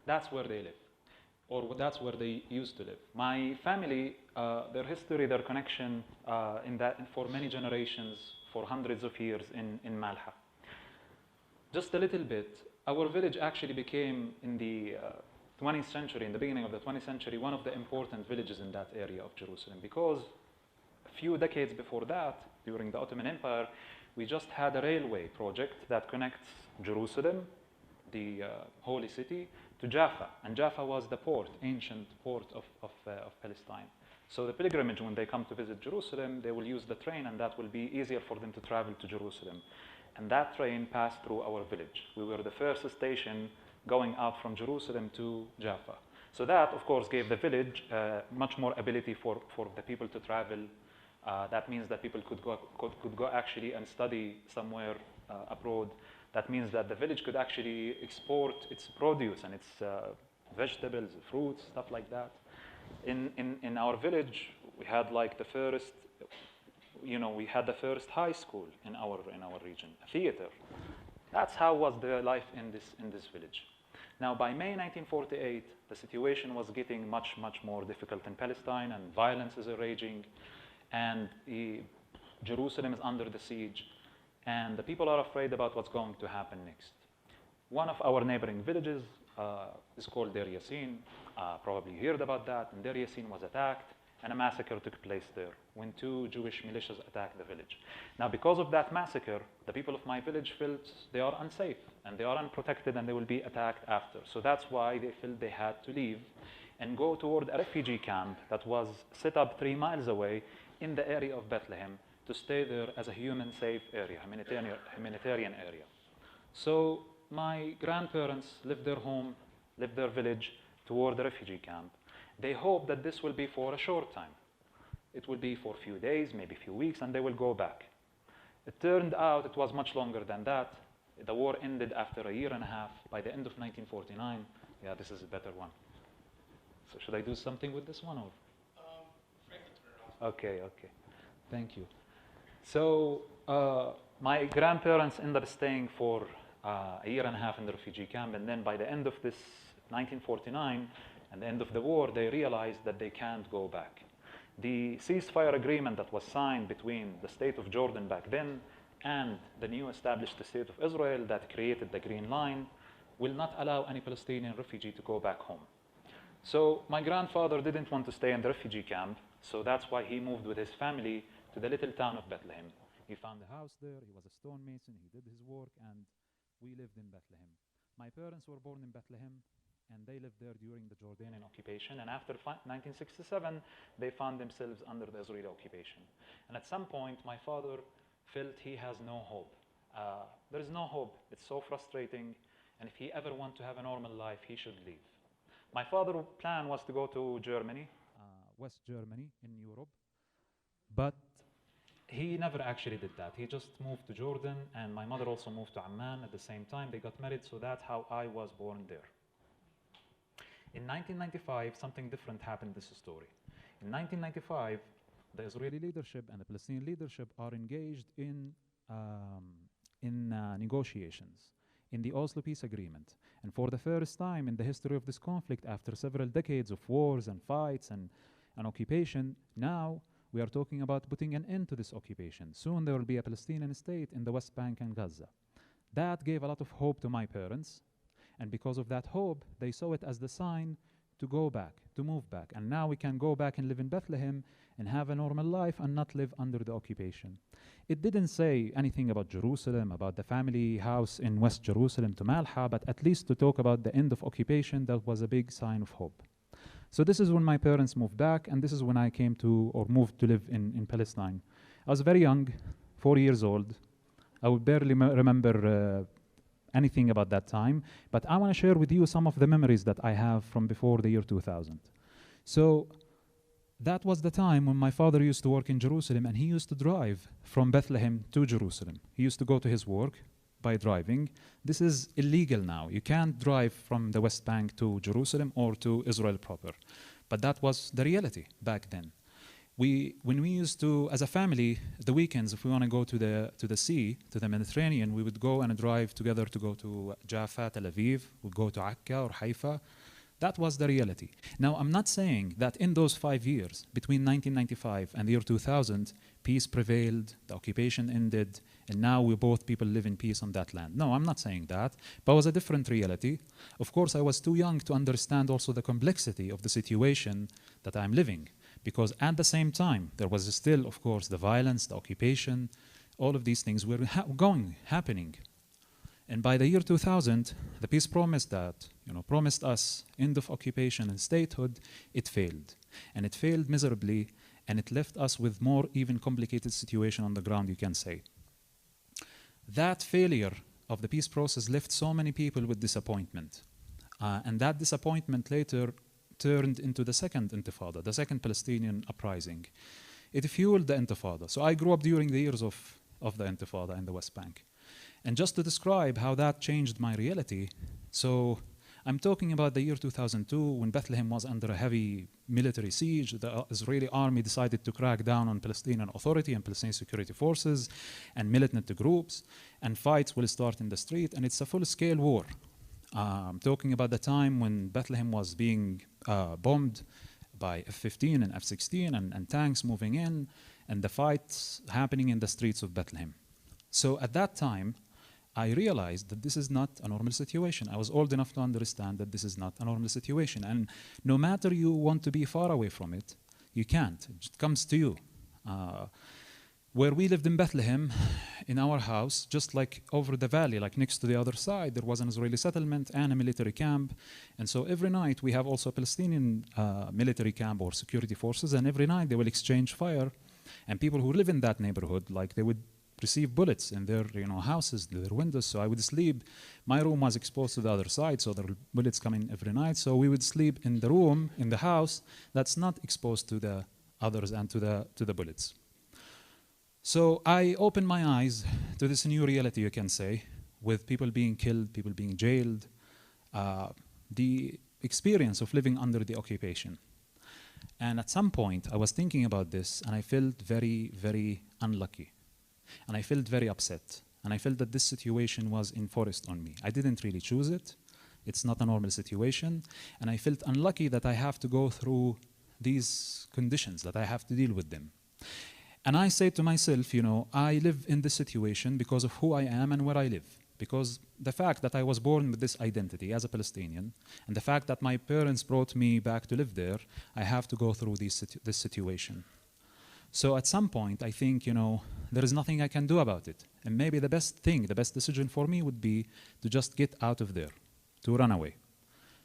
that's where they live. Or that's where they used to live. My family, their history, their connection for many generations, for hundreds of years in Malha. Just a little bit, our village actually became in the 20th century, in the beginning of the 20th century, one of the important villages in that area of Jerusalem, because a few decades before that, during the Ottoman Empire, we just had a railway project that connects Jerusalem, the holy city, to Jaffa. And Jaffa was the port, ancient port of Palestine. So the pilgrimage, when they come to visit Jerusalem, they will use the train, and that will be easier for them to travel to Jerusalem. And that train passed through our village. We were the first station going out from Jerusalem to Jaffa. So that, of course, gave the village much more ability for the people to travel. That means that people could go actually and study somewhere abroad. That means that the village could actually export its produce and its vegetables, fruits, stuff like that. In our village, we had like the first, we had the first high school in our region, a theater. That's how was the life in this village. Now, by May 1948, the situation was getting much more difficult in Palestine, and violence is raging, and Jerusalem is under the siege, and the people are afraid about what's going to happen next. One of our neighboring villages is called Deir Yassin. Probably you heard about that. And Deir Yassin was attacked, and a massacre took place there when 2 Jewish militias attacked the village. Now, because of that massacre, the people of my village felt they are unsafe and they are unprotected and they will be attacked after. So that's why they felt they had to leave and go toward a refugee camp that was set up 3 miles away in the area of Bethlehem to stay there as a human safe area, humanitarian area. So my grandparents left their home, left their village toward the refugee camp. They hope that this will be for a short time. It will be for a few days, maybe a few weeks, and they will go back. It turned out it was much longer than that. The war ended after a year and a half. By the end of 1949, yeah, this is a better one. So should I do something with this one, or? Okay. Thank you. So my grandparents ended up staying for a year and a half in the refugee camp, and then by the end of this 1949 and the end of the war, they realized that they can't go back. The ceasefire agreement that was signed between the state of Jordan back then and the new established state of Israel that created the Green Line will not allow any Palestinian refugee to go back home. So my grandfather didn't want to stay in the refugee camp, so that's why he moved with his family to the little town of Bethlehem. He found a house there, he was a stonemason, he did his work, and we lived in Bethlehem. My parents were born in Bethlehem, and they lived there during the Jordanian occupation, and after 1967, they found themselves under the Israeli occupation. And at some point, my father felt he has no hope. There is no hope. It's so frustrating, and if he ever wants to have a normal life, he should leave. My father's plan was to go to Germany, West Germany in Europe, but he never actually did that. He just moved to Jordan, and my mother also moved to Amman at the same time. They got married, so that's how I was born there. In 1995, something different happened in this story. In 1995, the Israeli leadership and the Palestinian leadership are engaged in negotiations, in the Oslo Peace Agreement. And for the first time in the history of this conflict, after several decades of wars and fights and occupation, now we are talking about putting an end to this occupation. Soon there will be a Palestinian state in the West Bank and Gaza. That gave a lot of hope to my parents, and because of that hope, they saw it as the sign to go back, to move back. And now we can go back and live in Bethlehem and have a normal life and not live under the occupation. It didn't say anything about Jerusalem, about the family house in West Jerusalem to Malha, but at least to talk about the end of occupation, that was a big sign of hope. So this is when my parents moved back, and this is when I came to, or moved to live in Palestine. I was very young, 4 years old. I would barely remember anything about that time, but I want to share with you some of the memories that I have from before the year 2000. So that was the time when my father used to work in Jerusalem, and he used to drive from Bethlehem to Jerusalem. He used to go to his work by driving. This is illegal now. You can't drive from the West Bank to Jerusalem or to Israel proper. But that was the reality back then. When we used to, as a family, the weekends, if we want to go to the sea, to the Mediterranean, we would go and drive together to go to Jaffa, Tel Aviv, we'd go to Akka or Haifa. That was the reality. Now, I'm not saying that in those 5 years, between 1995 and the year 2000, peace prevailed, the occupation ended, and now both people live in peace on that land. No, I'm not saying that, but it was a different reality. Of course, I was too young to understand also the complexity of the situation that I'm living, because at the same time, there was still, of course, the violence, the occupation, all of these things were happening. And by the year 2000, the peace promised us end of occupation and statehood. It failed. And it failed miserably, and it left us with more even complicated situation on the ground, you can say. That failure of the peace process left so many people with disappointment. And that disappointment later turned into the second intifada, the second Palestinian uprising. It fueled the intifada. So I grew up during the years of the intifada in the West Bank. And just to describe how that changed my reality, so I'm talking about the year 2002 when Bethlehem was under a heavy military siege. The Israeli army decided to crack down on Palestinian Authority and Palestinian security forces and militant groups, and fights will start in the street, and it's a full-scale war. I'm talking about the time when Bethlehem was being bombed by F-15 and F-16 and tanks moving in, and the fights happening in the streets of Bethlehem. So at that time, I realized that this is not a normal situation. I was old enough to understand that this is not a normal situation. And no matter you want to be far away from it, you can't. It just comes to you. Where we lived in Bethlehem, in our house, just like over the valley, like next to the other side, there was an Israeli settlement and a military camp. And so every night we have also a Palestinian military camp or security forces, and every night they will exchange fire. And people who live in that neighborhood, like they would receive bullets in their houses, their windows. So I would sleep. My room was exposed to the other side, so there were bullets coming every night. So we would sleep in the room, in the house, that's not exposed to the others and to the bullets. So I opened my eyes to this new reality, you can say, with people being killed, people being jailed, the experience of living under the occupation. And at some point, I was thinking about this, and I felt very, very unlucky. And I felt very upset. And I felt that this situation was enforced on me. I didn't really choose it. It's not a normal situation. And I felt unlucky that I have to go through these conditions, that I have to deal with them. And I say to myself, I live in this situation because of who I am and where I live. Because the fact that I was born with this identity as a Palestinian, and the fact that my parents brought me back to live there, I have to go through this situation. So at some point, I think, there is nothing I can do about it. And maybe the best decision for me would be to just get out of there, to run away.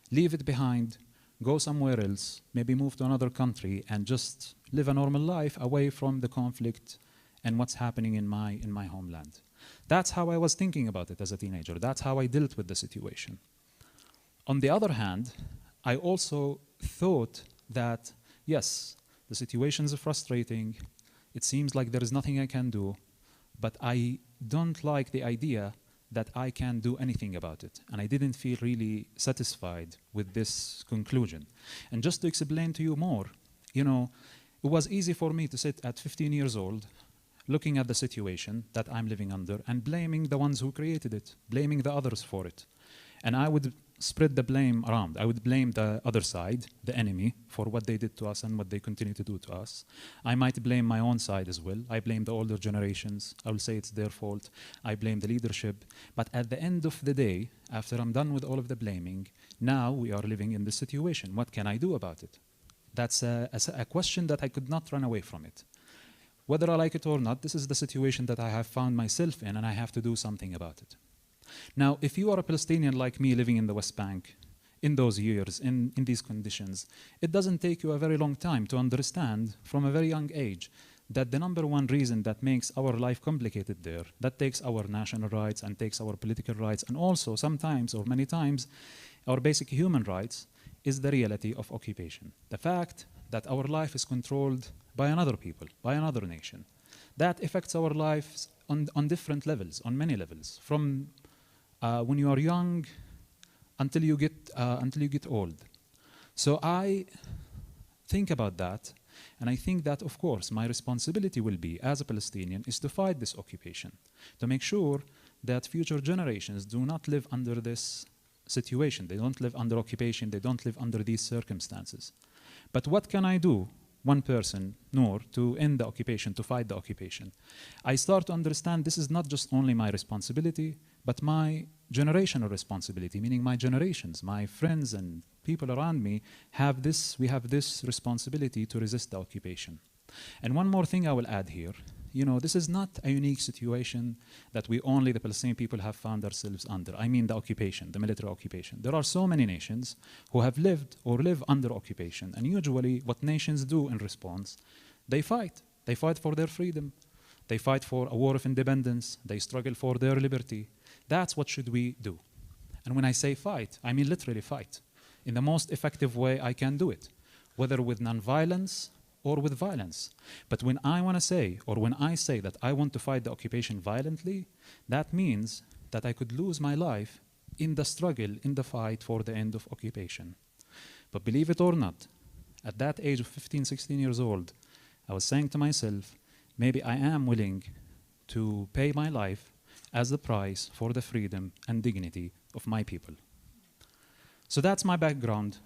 Leave it behind, go somewhere else, maybe move to another country, and just live a normal life away from the conflict and what's happening in my homeland. That's how I was thinking about it as a teenager. That's how I dealt with the situation. On the other hand, I also thought that, yes, the situation is frustrating. It seems like there is nothing I can do, but I don't like the idea that I can do anything about it. And I didn't feel really satisfied with this conclusion. And just to explain to you more, it was easy for me to sit at 15 years old, looking at the situation that I'm living under and blaming the ones who created it, blaming the others for it. And I would spread the blame around. I would blame the other side, the enemy, for what they did to us and what they continue to do to us. I might blame my own side as well. I blame the older generations. I will say it's their fault. I blame the leadership. But at the end of the day, after I'm done with all of the blaming, now we are living in this situation. What can I do about it? That's a question that I could not run away from it. Whether I like it or not, this is the situation that I have found myself in, and I have to do something about it. Now, if you are a Palestinian like me living in the West Bank, in those years, in these conditions, it doesn't take you a very long time to understand from a very young age that the number one reason that makes our life complicated there, that takes our national rights and takes our political rights, and also sometimes or many times our basic human rights, is the reality of occupation. The fact that our life is controlled by another people, by another nation. That affects our lives on different levels, on many levels, from when you are young until you get old. So I think about that, and I think that, of course, my responsibility will be, as a Palestinian, is to fight this occupation, to make sure that future generations do not live under this situation. They don't live under occupation. They don't live under these circumstances. But what can I do, one person, Noor, to end the occupation, to fight the occupation? I start to understand this is not just only my responsibility, but my generational responsibility, meaning my generations, my friends and people around me we have this responsibility to resist the occupation. And one more thing I will add here, this is not a unique situation that we only, the Palestinian people, have found ourselves under. I mean the occupation, the military occupation. There are so many nations who have lived or live under occupation. And usually what nations do in response, they fight. They fight for their freedom. They fight for a war of independence. They struggle for their liberty. That's what should we do. And when I say fight, I mean literally fight in the most effective way I can do it, whether with nonviolence or with violence. But when I want to say, or when I say that I want to fight the occupation violently, that means that I could lose my life in the struggle, in the fight for the end of occupation. But believe it or not, at that age of 15, 16 years old, I was saying to myself, maybe I am willing to pay my life as the price for the freedom and dignity of my people. So that's my background.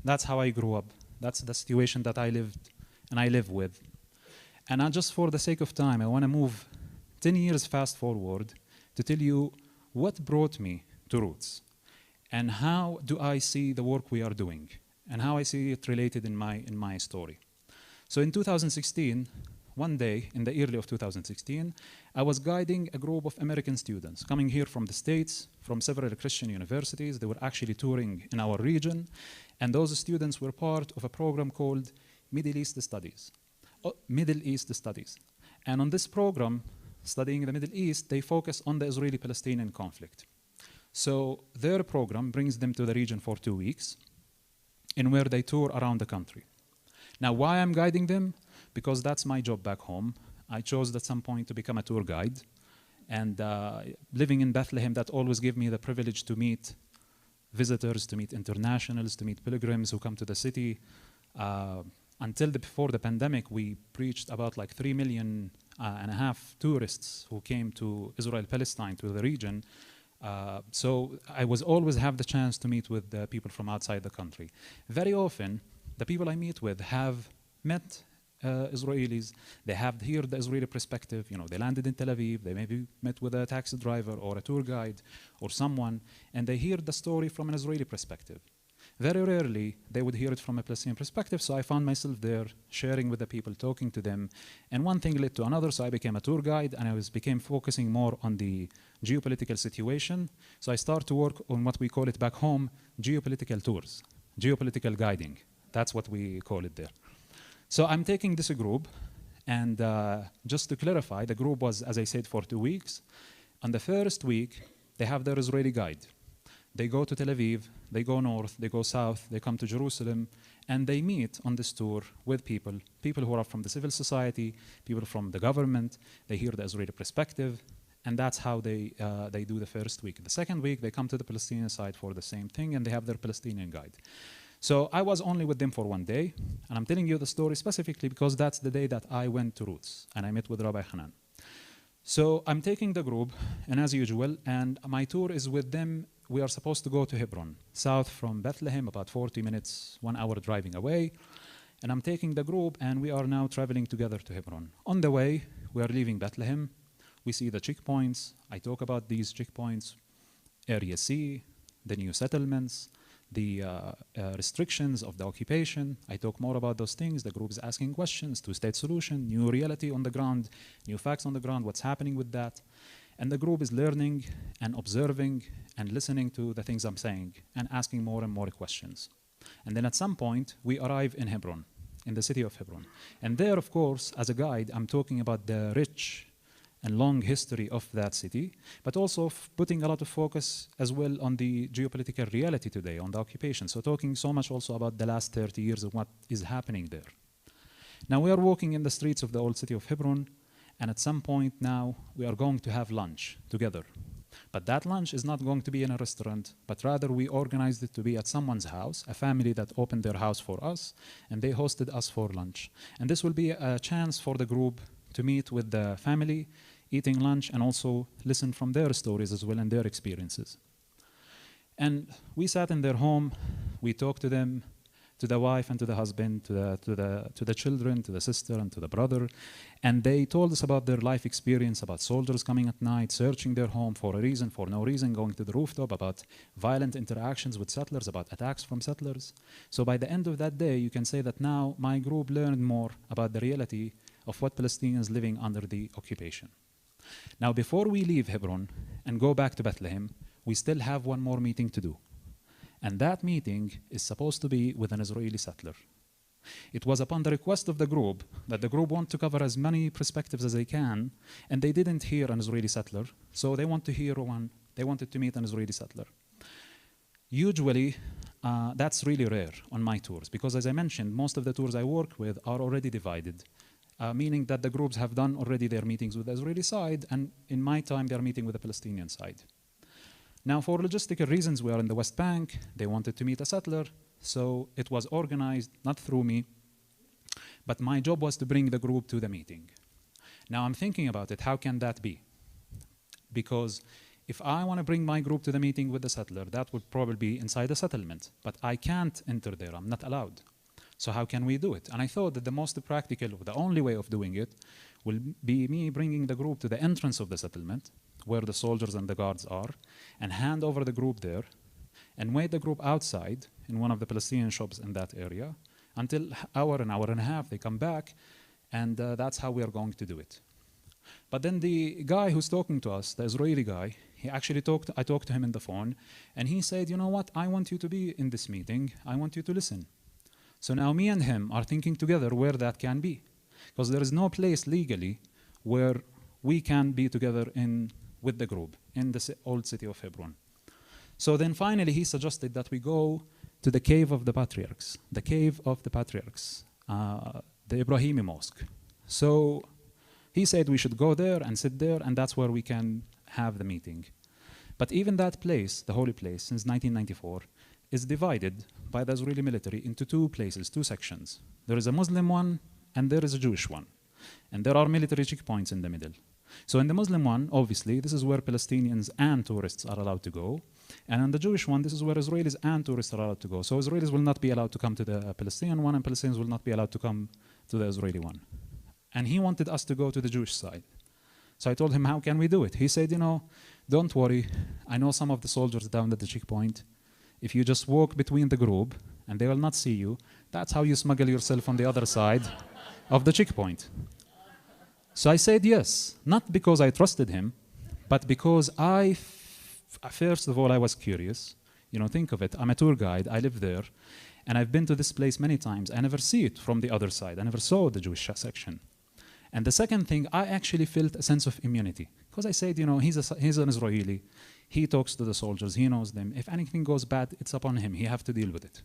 That's how I grew up. That's the situation that I lived and I live with. And just for the sake of time, I want to move 10 years fast forward to tell you what brought me to Roots and how do I see the work we are doing and how I see it related in my story. So in 2016, one day in the early of 2016, I was guiding a group of American students coming here from the States, from several Christian universities. They were actually touring in our region, and those students were part of a program called Middle East Studies. And on this program, studying the Middle East, they focus on the Israeli-Palestinian conflict. So their program brings them to the region for 2 weeks, in where they tour around the country. Now, why I'm guiding them? Because that's my job back home. I chose at some point to become a tour guide. And living in Bethlehem, that always gave me the privilege to meet visitors, to meet internationals, to meet pilgrims who come to the city. Before the pandemic, we preached about like 3.5 million tourists who came to Israel, Palestine, to the region. So I was always have the chance to meet with the people from outside the country. Very often, the people I meet with have met Israelis. They have heard the Israeli perspective. They landed in Tel Aviv. They maybe met with a taxi driver or a tour guide or someone, and they hear the story from an Israeli perspective. Very rarely, they would hear it from a Palestinian perspective, so I found myself there, sharing with the people, talking to them, and one thing led to another, so I became a tour guide, and I became focusing more on the geopolitical situation. So I started to work on what we call it back home, geopolitical tours, geopolitical guiding. That's what we call it there. So I'm taking this group, and just to clarify, the group was, as I said, for 2 weeks. On the first week, they have their Israeli guide. They go to Tel Aviv, they go north, they go south, they come to Jerusalem, and they meet on this tour with people who are from the civil society, people from the government. They hear the Israeli perspective, and that's how they do the first week. The second week, they come to the Palestinian side for the same thing, and they have their Palestinian guide. So I was only with them for 1 day, and I'm telling you the story specifically because that's the day that I went to Roots, and I met with Rabbi Kanan. So I'm taking the group, and as usual, and my tour is with them we are supposed to go to Hebron, south from Bethlehem, about 40 minutes, 1 hour driving away. And I'm taking the group, and we are now traveling together to Hebron. On the way, we are leaving Bethlehem. We see the checkpoints. I talk about these checkpoints, Area C, the new settlements, the restrictions of the occupation. I talk more about those things. The group is asking questions, two-state solution, new reality on the ground, new facts on the ground, what's happening with that. And the group is learning and observing and listening to the things I'm saying and asking more and more questions. And then at some point, we arrive in Hebron, in the city of Hebron. And there, of course, as a guide, I'm talking about the rich and long history of that city, but also putting a lot of focus as well on the geopolitical reality today, on the occupation. So talking so much also about the last 30 years of what is happening there. Now we are walking in the streets of the old city of Hebron, and at some point now we are going to have lunch together. But that lunch is not going to be in a restaurant, but rather we organized it to be at someone's house, a family that opened their house for us, and they hosted us for lunch. And this will be a chance for the group to meet with the family, eating lunch, and also listen from their stories as well and their experiences. And we sat in their home, we talked to them, to the wife and to the husband, to the children, to the sister and to the brother, and they told us about their life experience, about soldiers coming at night, searching their home for a reason, for no reason, going to the rooftop, about violent interactions with settlers, about attacks from settlers. So by the end of that day, you can say that now my group learned more about the reality of what Palestinians living under the occupation. Now, before we leave Hebron and go back to Bethlehem, we still have one more meeting to do. And that meeting is supposed to be with an Israeli settler. It was upon the request of the group that the group want to cover as many perspectives as they can, and they didn't hear an Israeli settler, so they want to hear one. They wanted to meet an Israeli settler. Usually, that's really rare on my tours, because as I mentioned, most of the tours I work with are already divided. Meaning that the groups have done already their meetings with the Israeli side, and in my time they are meeting with the Palestinian side. Now, for logistical reasons, we are in the West Bank. They wanted to meet a settler, so it was organized, not through me, but my job was to bring the group to the meeting. Now, I'm thinking about it, how can that be? Because if I want to bring my group to the meeting with the settler, that would probably be inside a settlement, but I can't enter there, I'm not allowed. So how can we do it? And I thought that the most practical, the only way of doing it, will be me bringing the group to the entrance of the settlement, where the soldiers and the guards are, and hand over the group there, and wait the group outside in one of the Palestinian shops in that area, until an hour and a half, they come back, and that's how we are going to do it. But then the guy who's talking to us, the Israeli guy, I talked to him on the phone, and he said, you know what, I want you to be in this meeting, I want you to listen. So now me and him are thinking together where that can be, because there is no place legally where we can be together with the group in the old city of Hebron. So then finally he suggested that we go to the cave of the patriarchs, the Ibrahimi mosque. So he said we should go there and sit there, and that's where we can have the meeting. But even that place, the holy place, since 1994, is divided by the Israeli military into two places, two sections. There is a Muslim one and there is a Jewish one. And there are military checkpoints in the middle. So in the Muslim one, obviously, this is where Palestinians and tourists are allowed to go. And in the Jewish one, this is where Israelis and tourists are allowed to go. So Israelis will not be allowed to come to the Palestinian one, and Palestinians will not be allowed to come to the Israeli one. And he wanted us to go to the Jewish side. So I told him, how can we do it? He said, you know, don't worry. I know some of the soldiers down at the checkpoint. If you just walk between the group and they will not see you, that's how you smuggle yourself on the other side of the checkpoint. So I said yes, not because I trusted him, but because first of all, I was curious. You know, think of it. I'm a tour guide. I live there. And I've been to this place many times. I never see it from the other side. I never saw the Jewish section. And the second thing, I actually felt a sense of immunity. Because I said, you know, he's an Israeli. He talks to the soldiers. He knows them. If anything goes bad, it's upon him. He have to deal with it.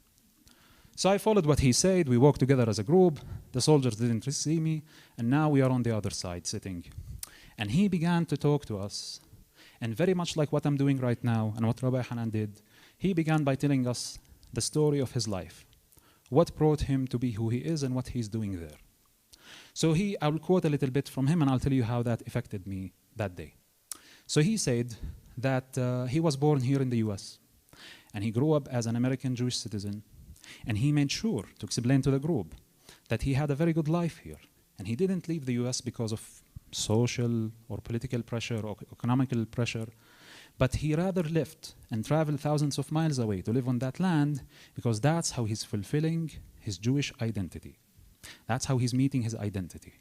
So I followed what he said. We walked together as a group. The soldiers didn't see me. And now we are on the other side sitting. And he began to talk to us. And very much like what I'm doing right now and what Rabbi Kanan did, he began by telling us the story of his life. What brought him to be who he is and what he's doing there. So I will quote a little bit from him and I'll tell you how that affected me that day. So he said that he was born here in the US. And he grew up as an American Jewish citizen. And he made sure to explain to the group that he had a very good life here. And he didn't leave the US because of social or political pressure or economical pressure. But he rather left and traveled thousands of miles away to live on that land because that's how he's fulfilling his Jewish identity. That's how he's meeting his identity.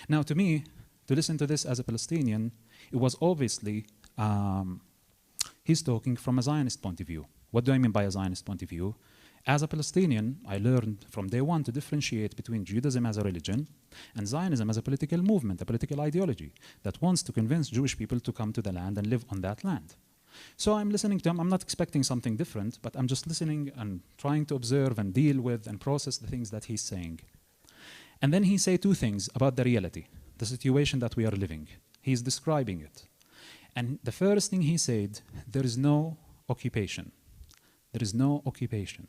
Now, to me, to listen to this as a Palestinian, it was obviously he's talking from a Zionist point of view. What do I mean by a Zionist point of view? As a Palestinian, I learned from day one to differentiate between Judaism as a religion and Zionism as a political movement, a political ideology that wants to convince Jewish people to come to the land and live on that land. So I'm listening to him. I'm not expecting something different, but I'm just listening and trying to observe and deal with and process the things that he's saying. And then he said two things about the reality, the situation that we are living. He's describing it. And the first thing he said, there is no occupation. There is no occupation.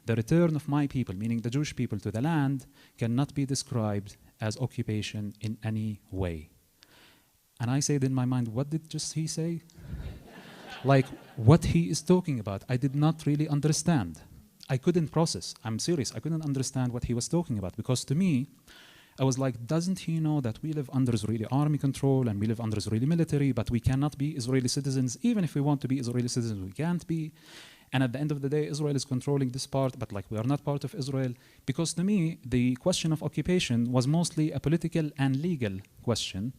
The return of my people, meaning the Jewish people, to the land cannot be described as occupation in any way. And I said in my mind, what did just he say? Like, what he is talking about, I did not really understand. I couldn't process. I'm serious. I couldn't understand what he was talking about because to me, I was like, doesn't he know that we live under Israeli army control and we live under Israeli military, but we cannot be Israeli citizens. Even if we want to be Israeli citizens, we can't be. And at the end of the day, Israel is controlling this part, but like we are not part of Israel. Because to me, the question of occupation was mostly a political and legal question.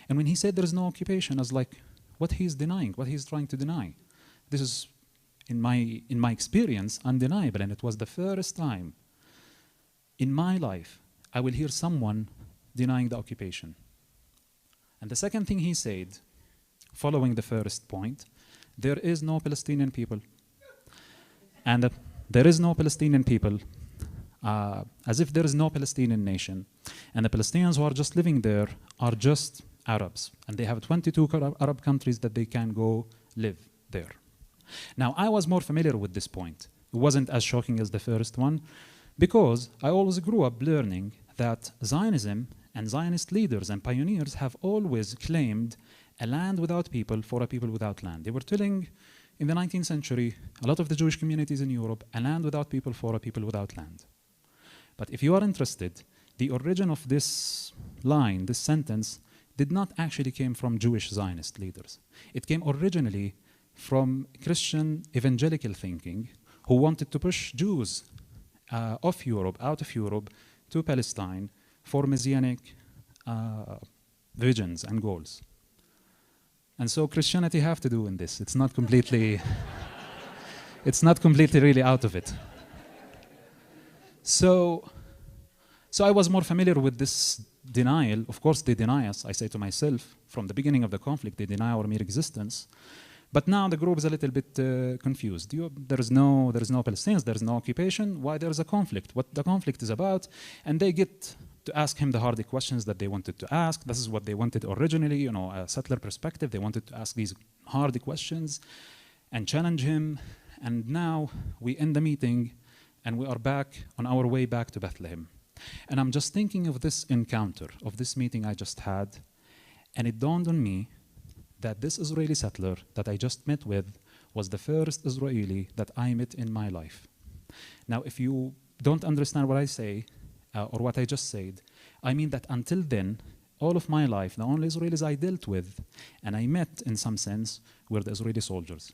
And when he said there is no occupation, I was like, what he's denying, what he's trying to deny. This is, in my experience, undeniable. And it was the first time in my life I will hear someone denying the occupation. And the second thing he said, following the first point, there is no Palestinian people. And there is no Palestinian people, as if there is no Palestinian nation. And the Palestinians who are just living there are just Arabs. And they have 22 Arab countries that they can go live there. Now, I was more familiar with this point. It wasn't as shocking as the first one, because I always grew up learning that Zionism and Zionist leaders and pioneers have always claimed a land without people for a people without land. They were telling, in the 19th century, a lot of the Jewish communities in Europe, a land without people for a people without land. But if you are interested, the origin of this line, this sentence, did not actually came from Jewish Zionist leaders. It came originally from Christian evangelical thinking who wanted to push Jews off Europe, out of Europe, to Palestine for messianic visions and goals. And so Christianity have to do in this. It's not completely, it's not completely really out of it. So I was more familiar with this denial. Of course, they deny us. I say to myself, from the beginning of the conflict, they deny our mere existence. But now the group is a little bit confused. There is no Palestinians, there is no occupation. Why there is a conflict? What the conflict is about? And they get to ask him the hard questions that they wanted to ask. This is what they wanted originally, a settler perspective. They wanted to ask these hard questions and challenge him. And now we end the meeting and we are back on our way back to Bethlehem. And I'm just thinking of this encounter, of this meeting I just had, and it dawned on me that this Israeli settler that I just met with was the first Israeli that I met in my life. Now, if you don't understand what I say, or what I just said, I mean that until then, all of my life, the only Israelis I dealt with and I met in some sense were the Israeli soldiers.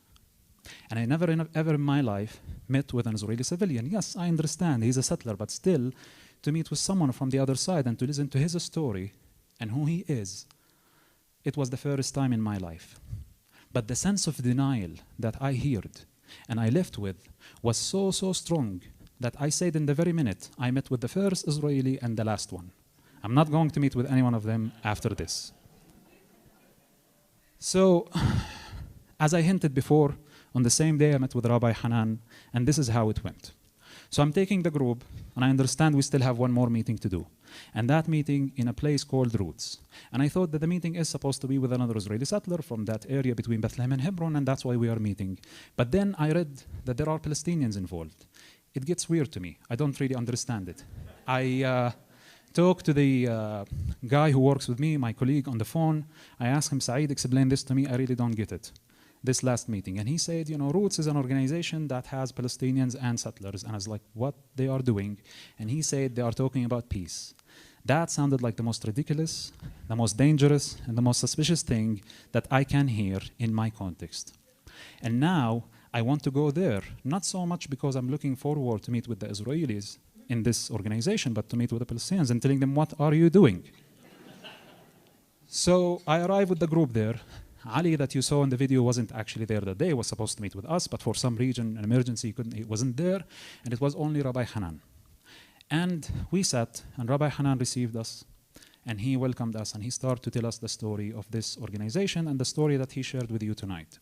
And I never ever in my life met with an Israeli civilian. Yes, I understand, he's a settler, but still, to meet with someone from the other side and to listen to his story and who he is, it was the first time in my life. But the sense of denial that I heard and I left with was so strong that I said in the very minute I met with the first Israeli and the last one. I'm not going to meet with any one of them after this. So, as I hinted before, on the same day I met with Rabbi Kanan, and this is how it went. So I'm taking the group, and I understand we still have one more meeting to do. And that meeting in a place called Roots. And I thought that the meeting is supposed to be with another Israeli settler from that area between Bethlehem and Hebron, and that's why we are meeting. But then I read that there are Palestinians involved. It gets weird to me. I don't really understand it. I talked to the guy who works with me, my colleague, on the phone. I asked him, Saeed, explain this to me. I really don't get it. this last meeting. And he said, you know, Roots is an organization that has Palestinians and settlers. And I was like, what they are doing? And he said they are talking about peace. That sounded like the most ridiculous, the most dangerous, and the most suspicious thing that I can hear in my context. And now I want to go there, not so much because I'm looking forward to meet with the Israelis in this organization, but to meet with the Palestinians and telling them, what are you doing? So I arrived with the group there. Ali, that you saw in the video, wasn't actually there that day. He was supposed to meet with us, but for some reason, an emergency, he wasn't there. And it was only Rabbi Hanan. And we sat, and Rabbi Hanan received us, and he welcomed us, and he started to tell us the story of this organization and the story that he shared with you tonight.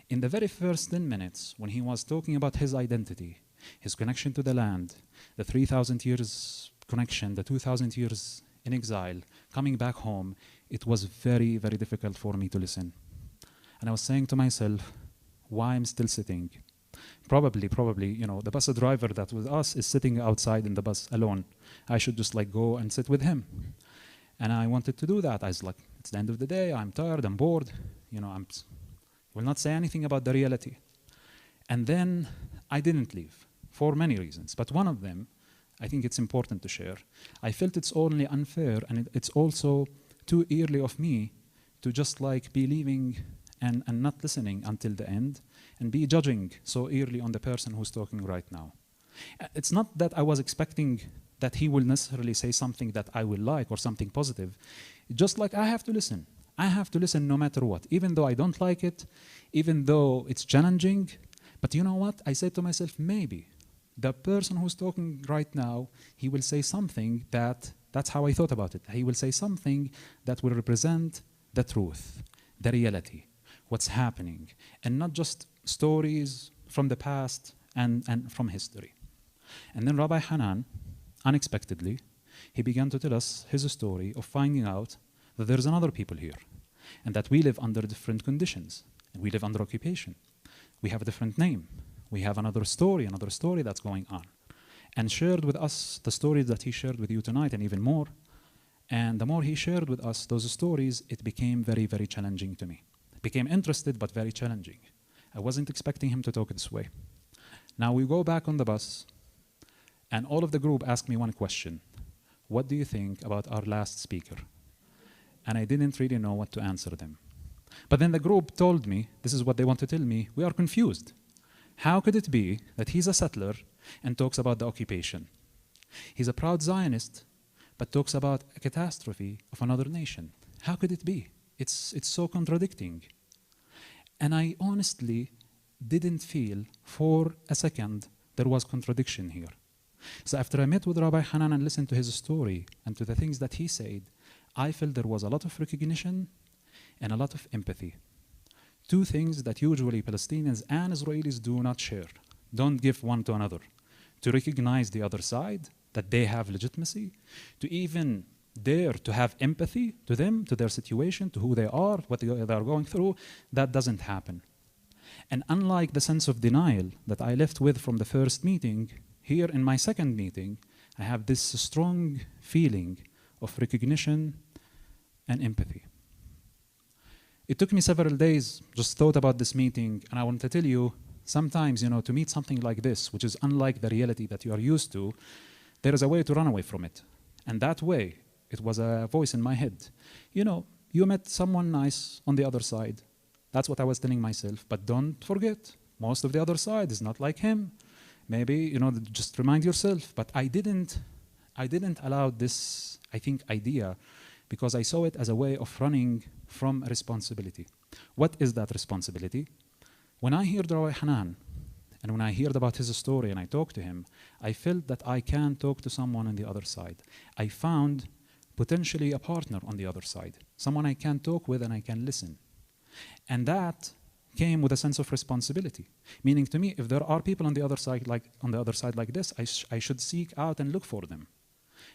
In the very first 10 minutes, when he was talking about his identity, his connection to the land, the 3,000 years connection, the 2,000 years in exile, coming back home, it was very, very difficult for me to listen. And I was saying to myself, why I'm still sitting? Probably, you know, the bus driver that was us is sitting outside in the bus alone. I should just like go and sit with him. And I wanted to do that. I was like, it's the end of the day, I'm tired, I'm bored, you know, I will not say anything about the reality. And then I didn't leave for many reasons, but one of them, I think it's important to share. I felt it's only unfair, and it's also too early of me to just like be leaving and not listening until the end and be judging so early on the person who's talking right now. It's not that I was expecting that he will necessarily say something that I will like or something positive. Just like I have to listen. I have to listen no matter what, even though I don't like it, even though it's challenging. But you know what? I said to myself, maybe the person who's talking right now, he will say something that's how I thought about it. He will say something that will represent the truth, the reality, what's happening, and not just stories from the past and from history. And then Rabbi Hanan, unexpectedly, he began to tell us his story of finding out that there's another people here, and that we live under different conditions, and we live under occupation. We have a different name. We have another story that's going on. And shared with us the stories that he shared with you tonight, and even more. And the more he shared with us those stories, it became very, very challenging to me. It became interested, but very challenging. I wasn't expecting him to talk this way. Now we go back on the bus, and all of the group asked me one question. What do you think about our last speaker? And I didn't really know what to answer them. But then the group told me, this is what they want to tell me, we are confused. How could it be that he's a settler and talks about the occupation? He's a proud Zionist, but talks about a catastrophe of another nation. How could it be? It's so contradicting. And I honestly didn't feel for a second there was contradiction here. So after I met with Rabbi Hanan and listened to his story and to the things that he said, I felt there was a lot of recognition and a lot of empathy. Two things that usually Palestinians and Israelis do not share. Don't give one to another. To recognize the other side, that they have legitimacy, to even dare to have empathy to them, to their situation, to who they are, what they are going through, that doesn't happen. And unlike the sense of denial that I left with from the first meeting, here in my second meeting, I have this strong feeling of recognition and empathy. It took me several days, just thought about this meeting, and I want to tell you, sometimes, you know, to meet something like this, which is unlike the reality that you are used to, there is a way to run away from it. And that way, it was a voice in my head. You know, you met someone nice on the other side. That's what I was telling myself. But don't forget, most of the other side is not like him. Maybe, you know, just remind yourself. But I didn't allow this, I think, idea, because I saw it as a way of running from a responsibility. What is that responsibility? When I heard Rabbi Hanan, and when I heard about his story and I talked to him, I felt that I can talk to someone on the other side. I found potentially a partner on the other side, someone I can talk with and I can listen. And that came with a sense of responsibility. Meaning to me, if there are people on the other side like this, I should seek out and look for them.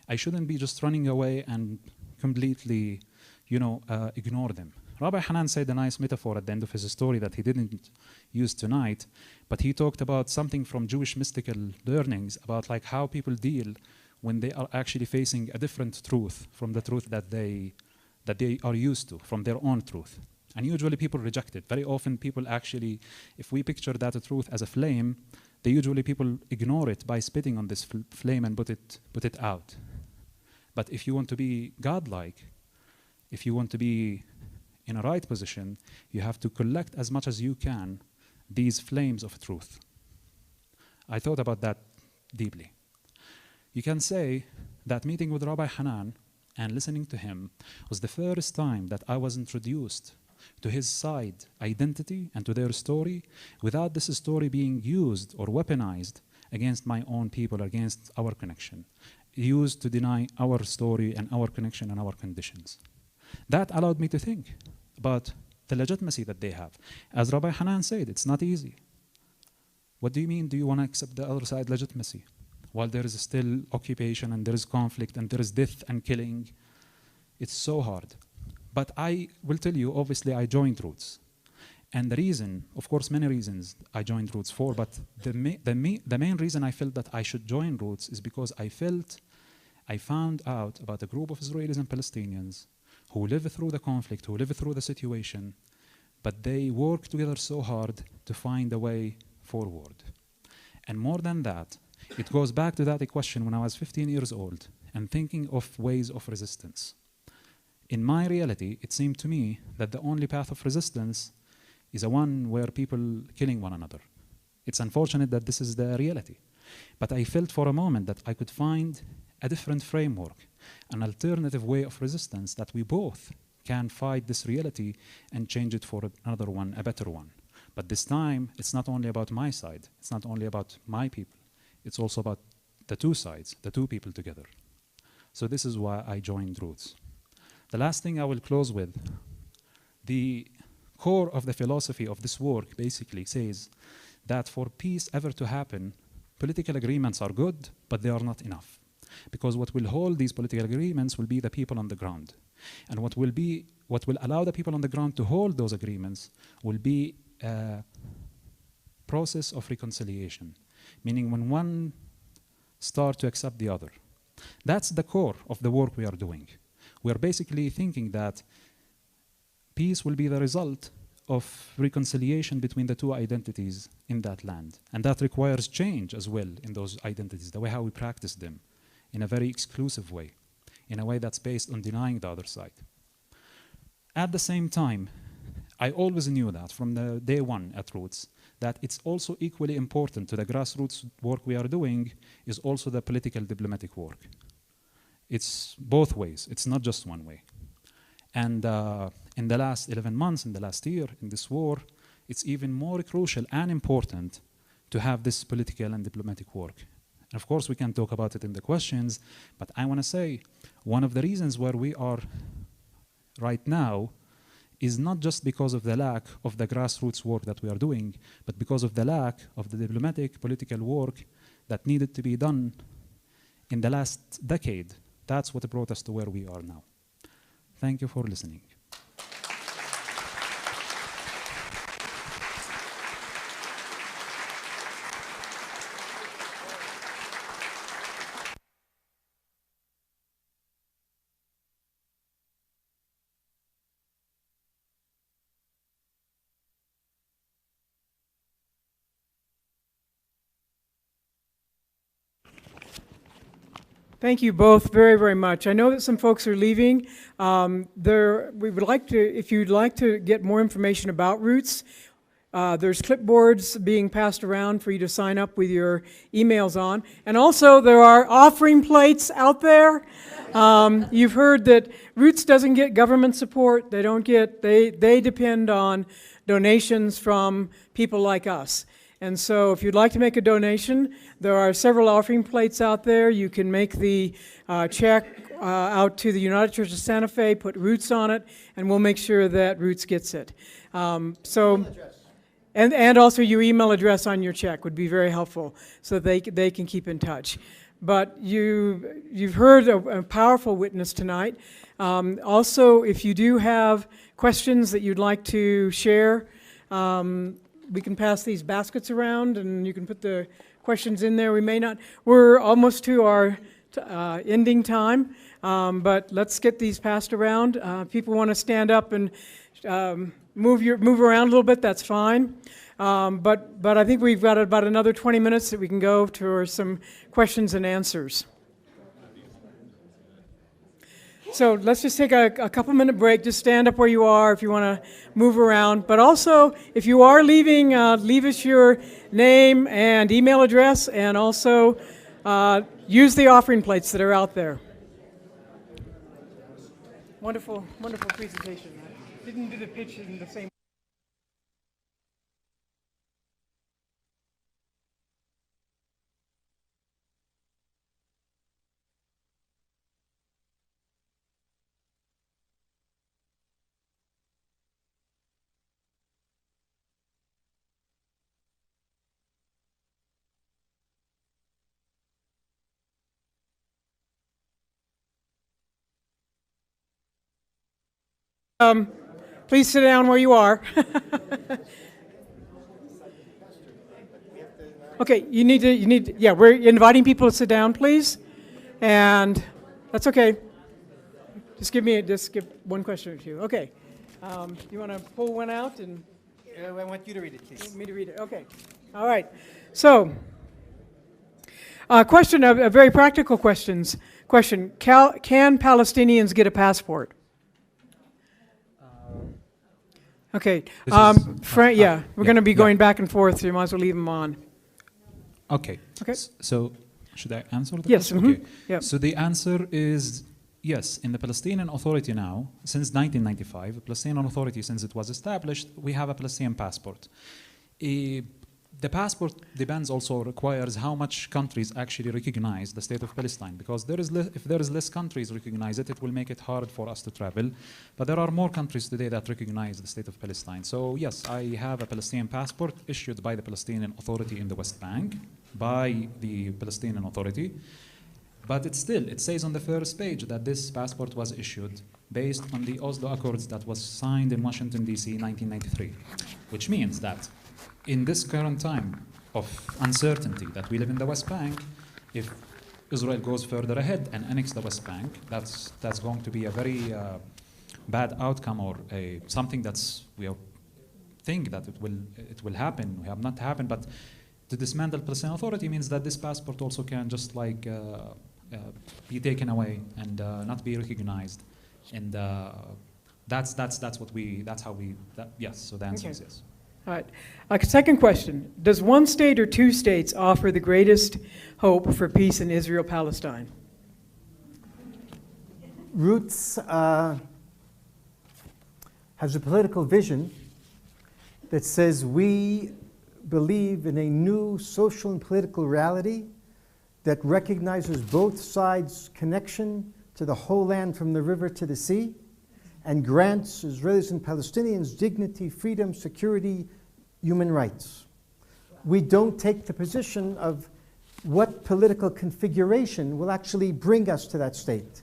I shouldn't be just running away and completely, you know, ignore them. Rabbi Hanan said a nice metaphor at the end of his story that he didn't use tonight, but he talked about something from Jewish mystical learnings about like how people deal when they are actually facing a different truth from the truth that they are used to, from their own truth. And usually people reject it. Very often people actually, if we picture that truth as a flame, usually people ignore it by spitting on this flame and put it out. But if you want to be godlike, if you want to be in a right position, you have to collect as much as you can these flames of truth. I thought about that deeply. You can say that meeting with Rabbi Hanan and listening to him was the first time that I was introduced to his side identity and to their story without this story being used or weaponized against my own people, against our connection, used to deny our story and our connection and our conditions. That allowed me to think about the legitimacy that they have. As Rabbi Hanan said, it's not easy. What do you mean, do you want to accept the other side legitimacy? While there is still occupation and there is conflict and there is death and killing, it's so hard. But I will tell you, obviously, I joined Roots. And the reason, of course, many reasons I joined Roots for, but the main reason I felt that I should join Roots is because I found out about a group of Israelis and Palestinians who live through the conflict, who live through the situation, but they work together so hard to find a way forward. And more than that, it goes back to that question when I was 15 years old and thinking of ways of resistance. In my reality, it seemed to me that the only path of resistance is a one where people killing one another. It's unfortunate that this is the reality. But I felt for a moment that I could find a different framework, an alternative way of resistance that we both can fight this reality and change it for another one, a better one. But this time, it's not only about my side. It's not only about my people. It's also about the two sides, the two people together. So this is why I joined Roots. The last thing I will close with, the core of the philosophy of this work basically says that for peace ever to happen, political agreements are good, but they are not enough. Because what will hold these political agreements will be the people on the ground. And what will allow the people on the ground to hold those agreements will be a process of reconciliation, meaning when one starts to accept the other. That's the core of the work we are doing. We're basically thinking that peace will be the result of reconciliation between the two identities in that land. And that requires change as well in those identities, the way how we practice them, in a very exclusive way, in a way that's based on denying the other side. At the same time, I always knew that from the day one at Roots, that it's also equally important to the grassroots work we are doing is also the political diplomatic work. It's both ways, it's not just one way. And in the last 11 months, in the last year, in this war, it's even more crucial and important to have this political and diplomatic work. And of course, we can talk about it in the questions, but I want to say one of the reasons where we are right now is not just because of the lack of the grassroots work that we are doing, but because of the lack of the diplomatic, political work that needed to be done in the last decade. That's what brought us to where we are now. Thank you for listening. Thank you both very, very much. I know that some folks are leaving. We would like to, if you'd like to get more information about Roots, there's clipboards being passed around for you to sign up with your emails on. And also there are offering plates out there. You've heard that Roots doesn't get government support. They depend on donations from people like us. And so if you'd like to make a donation, there are several offering plates out there. You can make the check out to the United Church of Santa Fe, put Roots on it, and we'll make sure that Roots gets it. And also your email address on your check would be very helpful so they can keep in touch. But you've heard a powerful witness tonight. Also, if you do have questions that you'd like to share, we can pass these baskets around and you can put the questions in there. We're almost to our ending time, but let's get these passed around. People want to stand up and move around a little bit, that's fine. But I think we've got about another 20 minutes that we can go to some questions and answers. So let's just take a couple-minute break. Just stand up where you are if you want to move around. But also, if you are leaving, leave us your name and email address, and also use the offering plates that are out there. Wonderful, wonderful presentation. I didn't do the pitch in the same. Please sit down where you are. Okay, you need, yeah, we're inviting people to sit down, please. And that's okay. Just give one question or two. Okay. You want to pull one out? And I want you to read it, please. You want me to read it? Okay. All right. So, question, a very practical question. Can Palestinians get a passport? Okay. Frank, yeah, we're going to be going back and forth, so you might as well leave them on. Okay. Okay. So, should I answer the yes, question? mm-hmm. Okay. Yep. So the answer is yes. In the Palestinian Authority now, since 1995, the Palestinian Authority, since it was established, we have a Palestinian passport. The passport depends also requires how much countries actually recognize the state of Palestine, because if there is less countries recognize it, it will make it hard for us to travel. But there are more countries today that recognize the state of Palestine. So yes, I have a Palestinian passport issued by the Palestinian Authority in the West Bank, by the Palestinian Authority. But it says on the first page that this passport was issued based on the Oslo Accords that was signed in Washington, D.C. in 1993, which means that in this current time of uncertainty that we live in the West Bank, if Israel goes further ahead and annexes the West Bank, that's going to be a very bad outcome, or something we think that it will happen. We have not happened, but to dismantle the Palestinian Authority means that this passport also can just like be taken away and not be recognized, and yes. So the answer is yes. All right. Second question. Does one state or two states offer the greatest hope for peace in Israel-Palestine? Roots has a political vision that says we believe in a new social and political reality that recognizes both sides' connection to the whole land from the river to the sea, and grants Israelis and Palestinians dignity, freedom, security, human rights. We don't take the position of what political configuration will actually bring us to that state.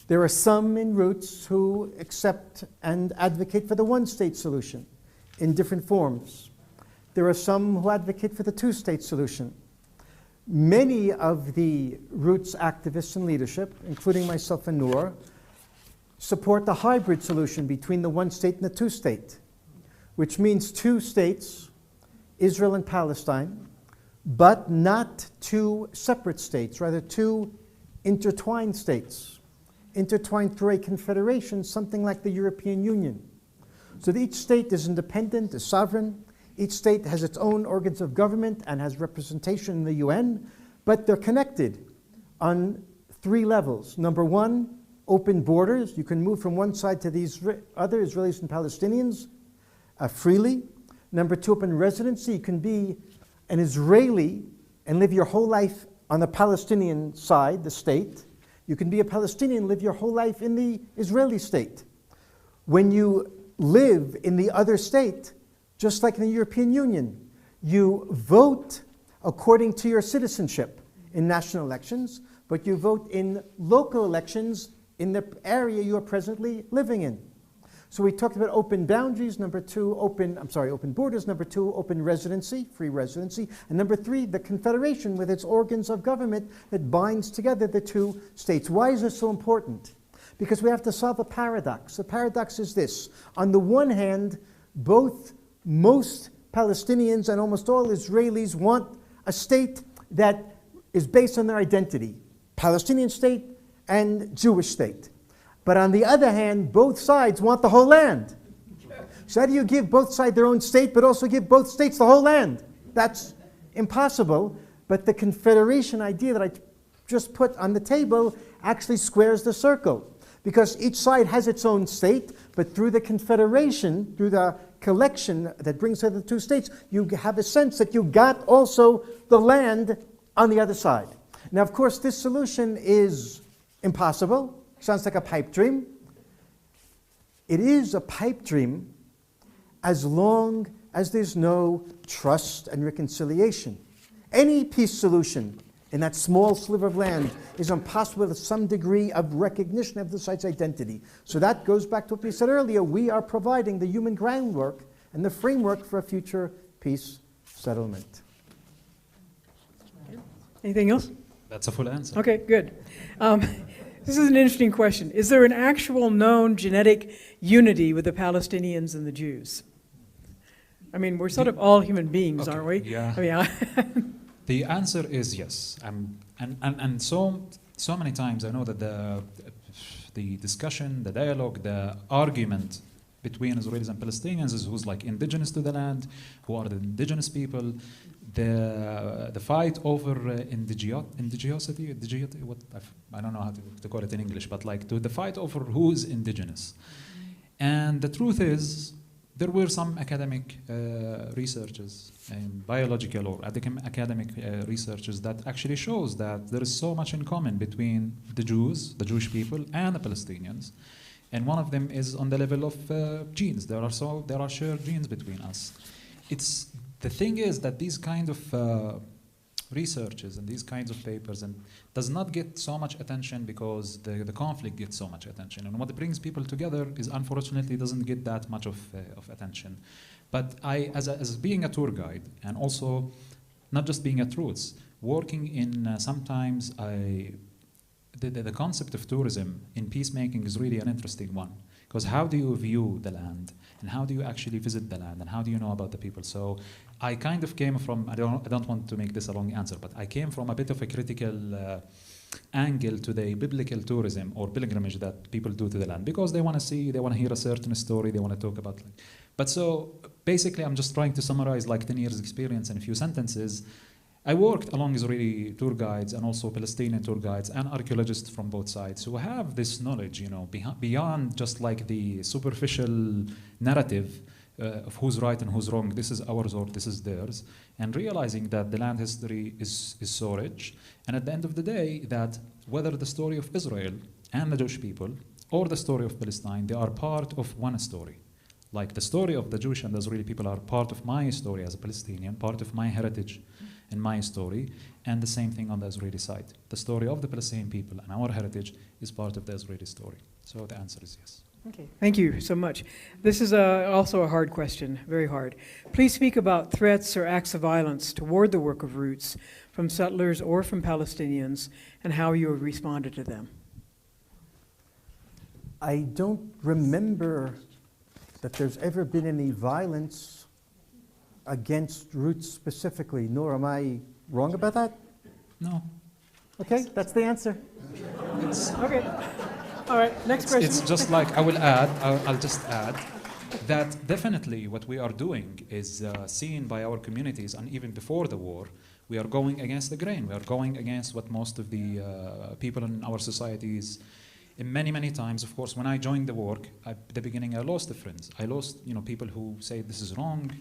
There are some in Roots who accept and advocate for the one-state solution in different forms. There are some who advocate for the two-state solution. Many of the Roots activists and leadership, including myself and Noor, support the hybrid solution between the one-state and the two-state, which means two states, Israel and Palestine, but not two separate states, rather two intertwined states, intertwined through a confederation, something like the European Union. So that each state is independent, is sovereign. Each state has its own organs of government and has representation in the UN, but they're connected on three levels. Number one, open borders. You can move from one side to the other, Israelis and Palestinians, freely. Number two, open residency. You can be an Israeli and live your whole life on the Palestinian side, the state. You can be a Palestinian, live your whole life in the Israeli state. When you live in the other state, just like in the European Union, you vote according to your citizenship in national elections, but you vote in local elections in the area you are presently living in. So we talked about open boundaries, number two, open borders, number two, open residency, free residency, and number three, the confederation with its organs of government that binds together the two states. Why is this so important? Because we have to solve a paradox. The paradox is this. On the one hand, most Palestinians and almost all Israelis want a state that is based on their identity, Palestinian state and Jewish state. But on the other hand, both sides want the whole land. So how do you give both sides their own state, but also give both states the whole land? That's impossible, but the confederation idea that I just put on the table actually squares the circle. Because each side has its own state, but through the confederation, through the collection that brings together the two states, you have a sense that you got also the land on the other side. Now, of course, this solution is impossible. Sounds like a pipe dream. It is a pipe dream as long as there's no trust and reconciliation. Any peace solution in that small sliver of land is impossible with some degree of recognition of the site's identity. So that goes back to what we said earlier. We are providing the human groundwork and the framework for a future peace settlement. Anything else? That's a full answer. Okay, good. This is an interesting question. Is there an actual known genetic unity with the Palestinians and the Jews? I mean, we're sort of all human beings, aren't we? Yeah. I mean, The answer is yes. And so many times I know that the discussion, the dialogue, the argument between Israelis and Palestinians is who's like indigenous to the land, who are the indigenous people. The fight over indigeosity, what I don't know how to call it in English, but like the fight over who is indigenous. And the truth is, there were some academic researches in biological or academic researches that actually shows that there is so much in common between the Jews, the Jewish people, and the Palestinians. And one of them is on the level of genes. There are shared genes between us. The thing is that these kind of researches and these kinds of papers and does not get so much attention because the conflict gets so much attention. And what brings people together is unfortunately doesn't get that much of attention. But as being a tour guide and also not just being a truth, working in sometimes the concept of tourism in peacemaking is really an interesting one. Because how do you view the land? And how do you actually visit the land? And how do you know about the people? So I kind of came from, I don't want to make this a long answer, but I came from a bit of a critical angle to the biblical tourism or pilgrimage that people do to the land. Because they want to see, they want to hear a certain story, they want to talk about. But so basically I'm just trying to summarize like 10 years experience in a few sentences. I worked along Israeli tour guides and also Palestinian tour guides and archaeologists from both sides who have this knowledge, you know, beyond just like the superficial narrative of who's right and who's wrong, this is ours or this is theirs, and realizing that the land history is so rich, and at the end of the day, that whether the story of Israel and the Jewish people or the story of Palestine, they are part of one story. Like the story of the Jewish and the Israeli people are part of my story as a Palestinian, part of my heritage and my story, and the same thing on the Israeli side. The story of the Palestinian people and our heritage is part of the Israeli story. So the answer is yes. okay, thank you so much. This is also a hard question, very hard. Please speak about threats or acts of violence toward the work of Roots from settlers or from Palestinians and how you have responded to them. I don't remember that there's ever been any violence against Roots specifically, nor am I wrong about that? No. Okay, that's the answer. Okay. All right, next question. It's just like, I'll just add that definitely what we are doing is seen by our communities, and even before the war, we are going against the grain. We are going against what most of the people in our societies, many times, of course, when I joined the work, at the beginning I lost the friends. I lost, people who say this is wrong,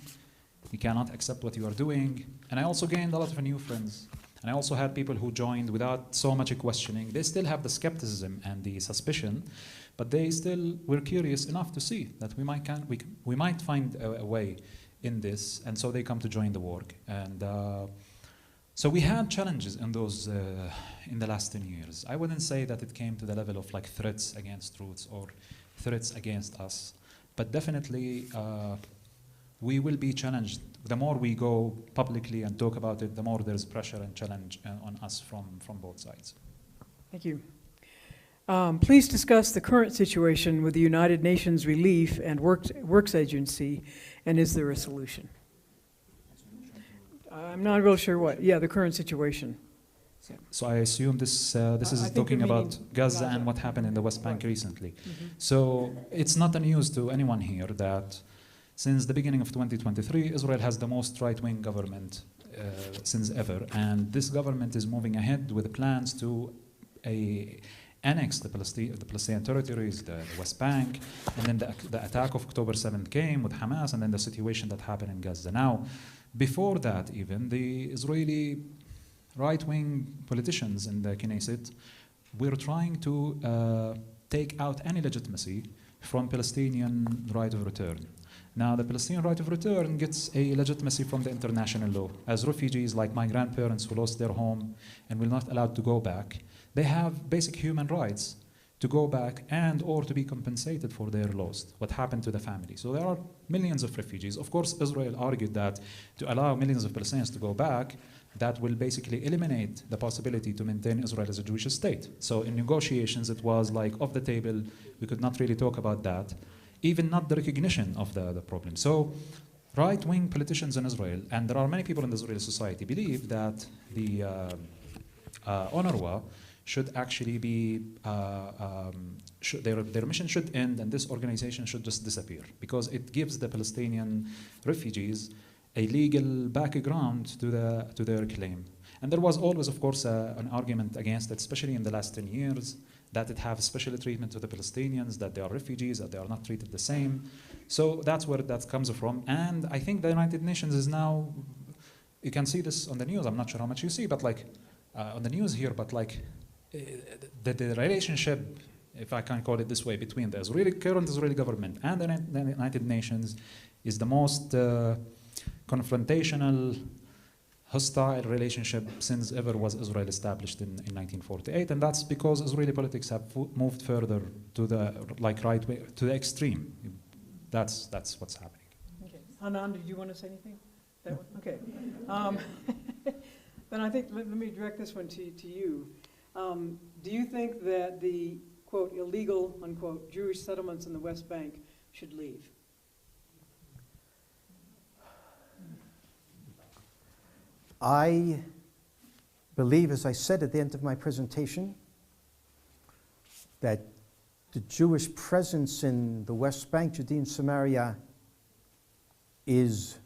you cannot accept what you are doing. And I also gained a lot of new friends. And I also had people who joined without so much questioning. They still have the skepticism and the suspicion, but they still were curious enough to see that we might find a way in this, and so they come to join the work. And so we had challenges in those in the last 10 years. I wouldn't say that it came to the level of like threats against Roots or threats against us, but definitely we will be challenged. The more we go publicly and talk about it, the more there's pressure and challenge on us from both sides. Thank you. Please discuss the current situation with the United Nations Relief and Works Agency, and is there a solution? I'm not real sure what. Yeah, the current situation. So I assume this is talking about Gaza and what happened in the West Bank recently. So it's not a news to anyone here that since the beginning of 2023, Israel has the most right-wing government since ever, and this government is moving ahead with plans to annex the Palestinian territories, the West Bank, and then the attack of October 7th came with Hamas, and then the situation that happened in Gaza. Now, before that even, the Israeli right-wing politicians in the Knesset were trying to take out any legitimacy from Palestinian right of return. Now, the Palestinian right of return gets a legitimacy from the international law. As refugees, like my grandparents who lost their home and were not allowed to go back, they have basic human rights to go back and or to be compensated for their loss, what happened to the family. So there are millions of refugees. Of course, Israel argued that to allow millions of Palestinians to go back, that will basically eliminate the possibility to maintain Israel as a Jewish state. So in negotiations, it was like off the table. We could not really talk about that, even not the recognition of the problem. So right-wing politicians in Israel, and there are many people in the Israeli society, believe that the UNRWA should actually be, their mission should end, and this organization should just disappear, because it gives the Palestinian refugees a legal background to their claim. And there was always, of course, an argument against it, especially in the last 10 years, that it have special treatment to the Palestinians, that they are refugees, that they are not treated the same. So that's where that comes from. And I think the United Nations is now, you can see this on the news, I'm not sure how much you see, but like on the news here, but like the relationship, if I can call it this way, between the current Israeli government and the United Nations is the most confrontational, hostile relationship since ever was Israel established in 1948, and that's because Israeli politics have moved further to the right way, to the extreme. That's what's happening. Okay, Hanan, did you want to say anything? That one? Okay. Then I think let me direct this one to you. Do you think that the quote illegal unquote Jewish settlements in the West Bank should leave? I believe, as I said at the end of my presentation, that the Jewish presence in the West Bank, Judea and Samaria is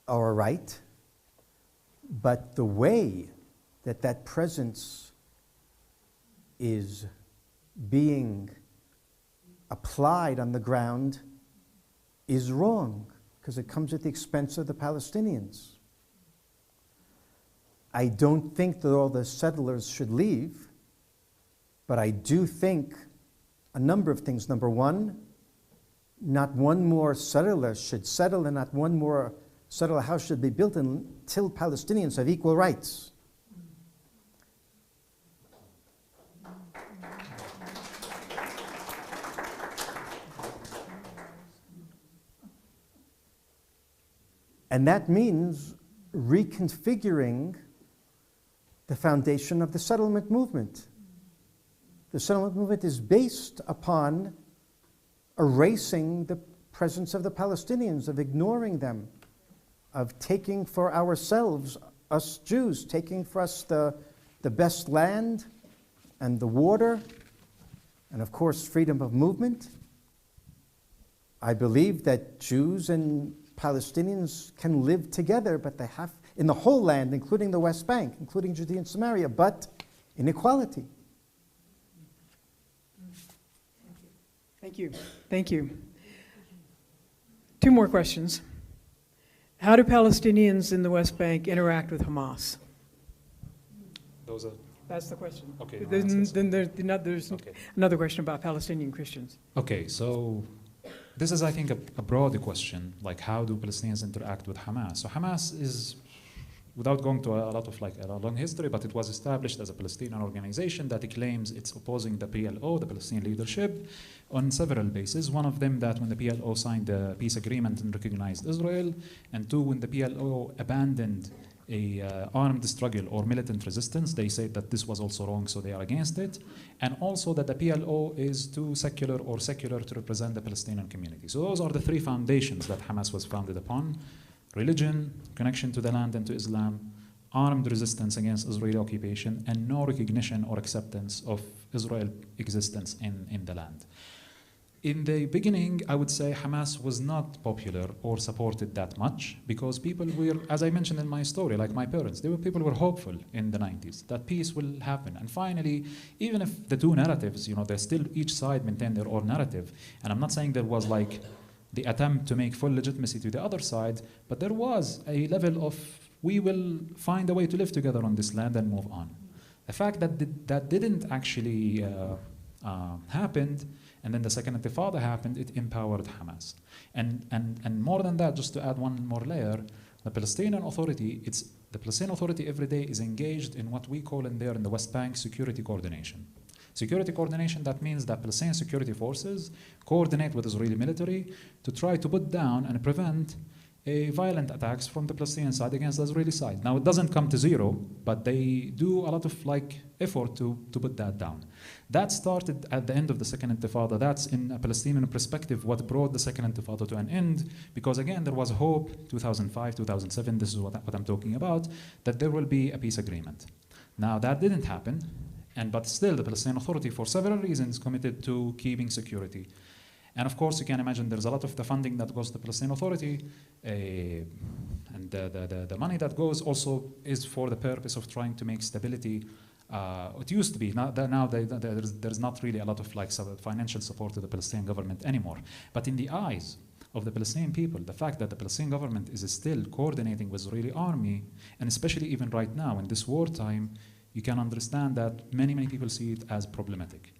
our right, but the way that that presence is being applied on the ground is wrong, because it comes at the expense of the Palestinians. I don't think that all the settlers should leave, but I do think a number of things. Number one, not one more settler should settle, and not one more settler house should be built until Palestinians have equal rights. And that means reconfiguring the foundation of the settlement movement. The settlement movement is based upon erasing the presence of the Palestinians, of ignoring them, of taking for ourselves, us Jews, taking for us the best land and the water, and of course freedom of movement. I believe that Jews and Palestinians can live together, but they have, in the whole land, including the West Bank, including Judea and Samaria, but in equality. Thank you. Thank you. Two more questions. How do Palestinians in the West Bank interact with Hamas? Those are... That's the question. Okay. Then there's another question about Palestinian Christians. Okay, so this is, I think, a broad question, like how do Palestinians interact with Hamas? So Hamas is, without going to a lot of like a long history, but it was established as a Palestinian organization that claims it's opposing the PLO, the Palestinian leadership, on several bases. One of them that when the PLO signed the peace agreement and recognized Israel, and two, when the PLO abandoned armed struggle or militant resistance. They say that this was also wrong, so they are against it. And also that the PLO is too secular or secular to represent the Palestinian community. So those are the three foundations that Hamas was founded upon: religion, connection to the land and to Islam, armed resistance against Israeli occupation, and no recognition or acceptance of Israel's existence in the land. In the beginning, I would say Hamas was not popular or supported that much because people were, as I mentioned in my story, like my parents, people were hopeful in the 90s that peace will happen. And finally, even if the two narratives, they still each side maintained their own narrative. And I'm not saying there was like the attempt to make full legitimacy to the other side, but there was a level of we will find a way to live together on this land and move on. The fact that that didn't actually happen, and then the second intifada happened, it empowered Hamas. And more than that, just to add one more layer, the Palestinian Authority every day is engaged in what we call in the West Bank security coordination. Security coordination, that means that Palestinian security forces coordinate with Israeli military to try to put down and prevent violent attacks from the Palestinian side against the Israeli side. Now, it doesn't come to zero, but they do a lot of effort to put that down. That started at the end of the Second Intifada. That's, in a Palestinian perspective, what brought the Second Intifada to an end, because again, there was hope, 2005, 2007, this is what I'm talking about, that there will be a peace agreement. Now, that didn't happen, but still, the Palestinian Authority, for several reasons, committed to keeping security. And of course, you can imagine there's a lot of the funding that goes to the Palestinian Authority, and the money that goes also is for the purpose of trying to make stability. It used to be, now there's not really a lot of financial support to the Palestinian government anymore. But in the eyes of the Palestinian people, the fact that the Palestinian government is still coordinating with the Israeli army, and especially even right now in this wartime, you can understand that many people see it as problematic.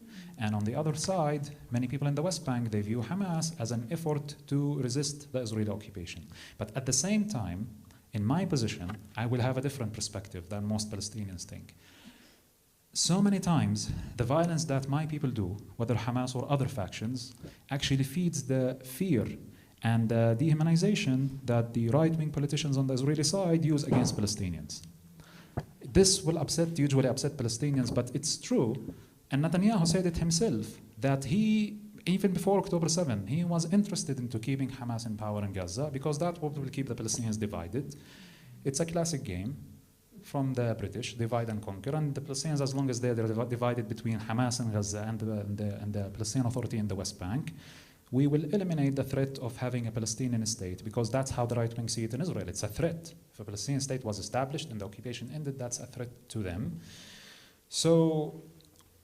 And on the other side, many people in the West Bank, they view Hamas as an effort to resist the Israeli occupation. But at the same time, in my position, I will have a different perspective than most Palestinians think. So many times, the violence that my people do, whether Hamas or other factions, actually feeds the fear and the dehumanization that the right-wing politicians on the Israeli side use against Palestinians. This will usually upset Palestinians, but it's true. And Netanyahu said it himself, that he, even before October 7, he was interested into keeping Hamas in power in Gaza because that will keep the Palestinians divided. It's a classic game from the British, divide and conquer, and the Palestinians, as long as they're divided between Hamas in Gaza and the Palestinian Authority in the West Bank, we will eliminate the threat of having a Palestinian state, because that's how the right wing see it in Israel. It's a threat. If a Palestinian state was established and the occupation ended, that's a threat to them. So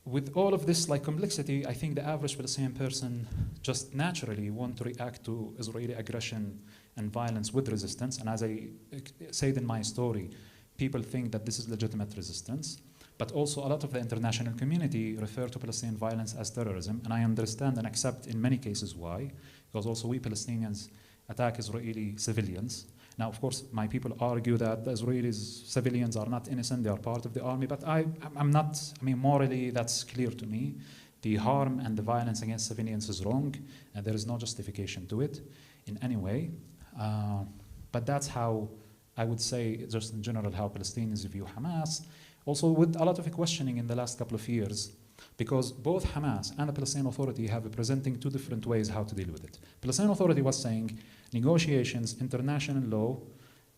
with all of this complexity, I think the average Palestinian person just naturally want to react to Israeli aggression and violence with resistance. And as I said in my story, people think that this is legitimate resistance. But also a lot of the international community refer to Palestinian violence as terrorism. And I understand and accept in many cases why. Because also we Palestinians attack Israeli civilians. Now, of course, my people argue that the Israeli civilians are not innocent, they are part of the army, but I'm not, morally, that's clear to me. The harm and the violence against civilians is wrong, and there is no justification to it in any way. But that's how, I would say, just in general, how Palestinians view Hamas. Also, with a lot of questioning in the last couple of years, because both Hamas and the Palestinian Authority have presenting two different ways how to deal with it. Palestinian Authority was saying negotiations, international law,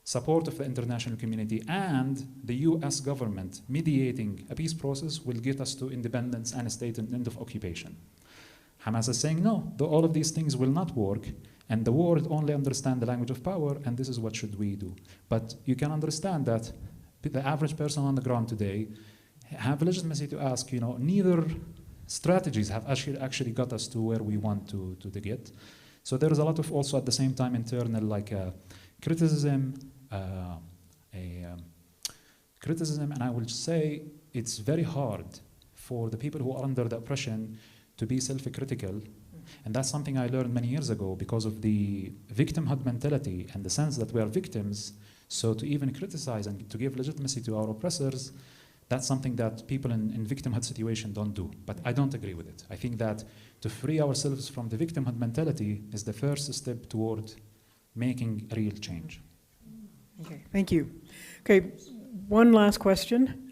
support of the international community, and the US government mediating a peace process will get us to independence and a state and end of occupation. Hamas is saying no, all of these things will not work, and the world only understands the language of power, and this is what should we do. But you can understand that the average person on the ground today have legitimacy to ask, neither strategies have actually got us to where we want to get. So there is a lot of also at the same time internal criticism, and I will say it's very hard for the people who are under the oppression to be self-critical. And that's something I learned many years ago because of the victimhood mentality and the sense that we are victims. So to even criticize and to give legitimacy to our oppressors, that's something that people in victimhood situation don't do. But I don't agree with it. I think that to free ourselves from the victimhood mentality is the first step toward making a real change. Okay, thank you. Okay, one last question.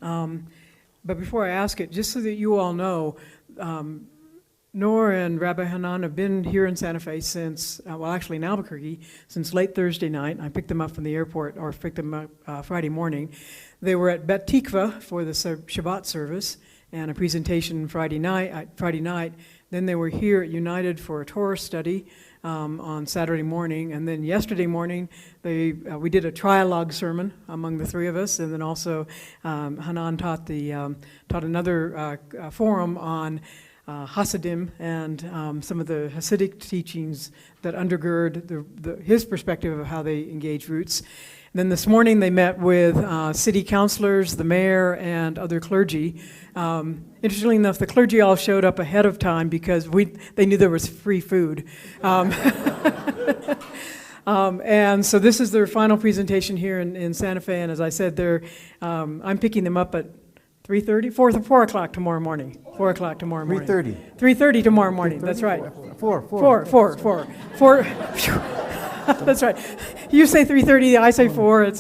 But before I ask it, just so that you all know, Noor and Rabbi Hanan have been here in Santa Fe since, well, actually in Albuquerque, since late Thursday night. I picked them up from the airport, or picked them up Friday morning. They were at Bet Tikva for the Shabbat service and a presentation Friday night. Then they were here at United for a Torah study on Saturday morning. And then yesterday morning, we did a trialogue sermon among the three of us. And then also Hanan taught another forum on Hasidim and some of the Hasidic teachings that undergird his perspective of how they engage roots. And then this morning they met with city councilors, the mayor, and other clergy. Interestingly enough, the clergy all showed up ahead of time because they knew there was free food. And so this is their final presentation here in Santa Fe. And as I said, I'm picking them up at 3:30, 4 o'clock tomorrow morning. 4 o'clock tomorrow morning. 3:30. 3:30 tomorrow morning. That's right. 4. That's right. You say 3:30, I say 4.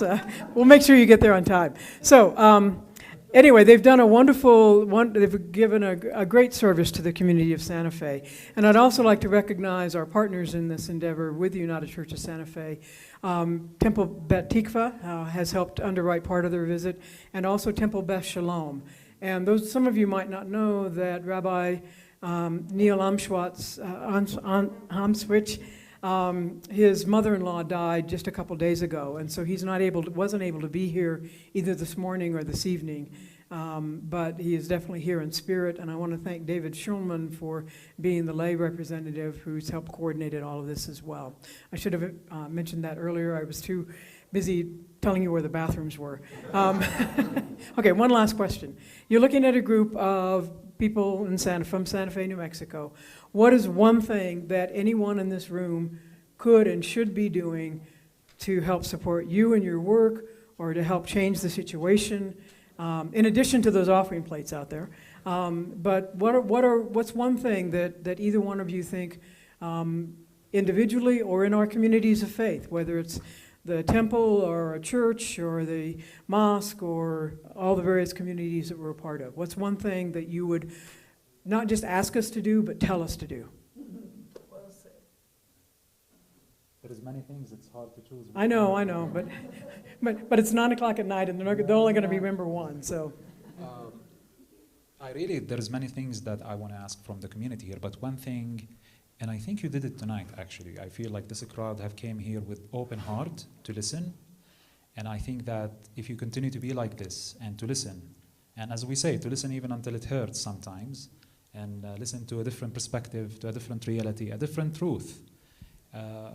We'll make sure you get there on time. So anyway, they've done a they've given a great service to the community of Santa Fe. And I'd also like to recognize our partners in this endeavor with the United Church of Santa Fe. Temple Bet Tikva has helped underwrite part of their visit, and also Temple Beth Shalom. And some of you might not know that Rabbi Neil Amschwitz, his mother-in-law died just a couple days ago, and so he's wasn't able to be here either this morning or this evening. But he is definitely here in spirit, and I want to thank David Schulman for being the lay representative who's helped coordinate all of this as well. I should have mentioned that earlier. I was too busy telling you where the bathrooms were. Okay, one last question. You're looking at a group of people from Santa Fe, New Mexico. What is one thing that anyone in this room could and should be doing to help support you in your work or to help change the situation? In addition to those offering plates out there, but what's one thing that either one of you think individually or in our communities of faith, whether it's the temple or a church or the mosque or all the various communities that we're a part of? What's one thing that you would not just ask us to do, but tell us to do? Well said. There's many things, it's hard to choose. I know, but it's 9 o'clock at night and they're only going to remember one, so. There's many things that I want to ask from the community here, but one thing, and I think you did it tonight actually, I feel like this crowd have came here with open heart to listen, and I think that if you continue to be like this and to listen, and as we say, to listen even until it hurts sometimes, and listen to a different perspective, to a different reality, a different truth,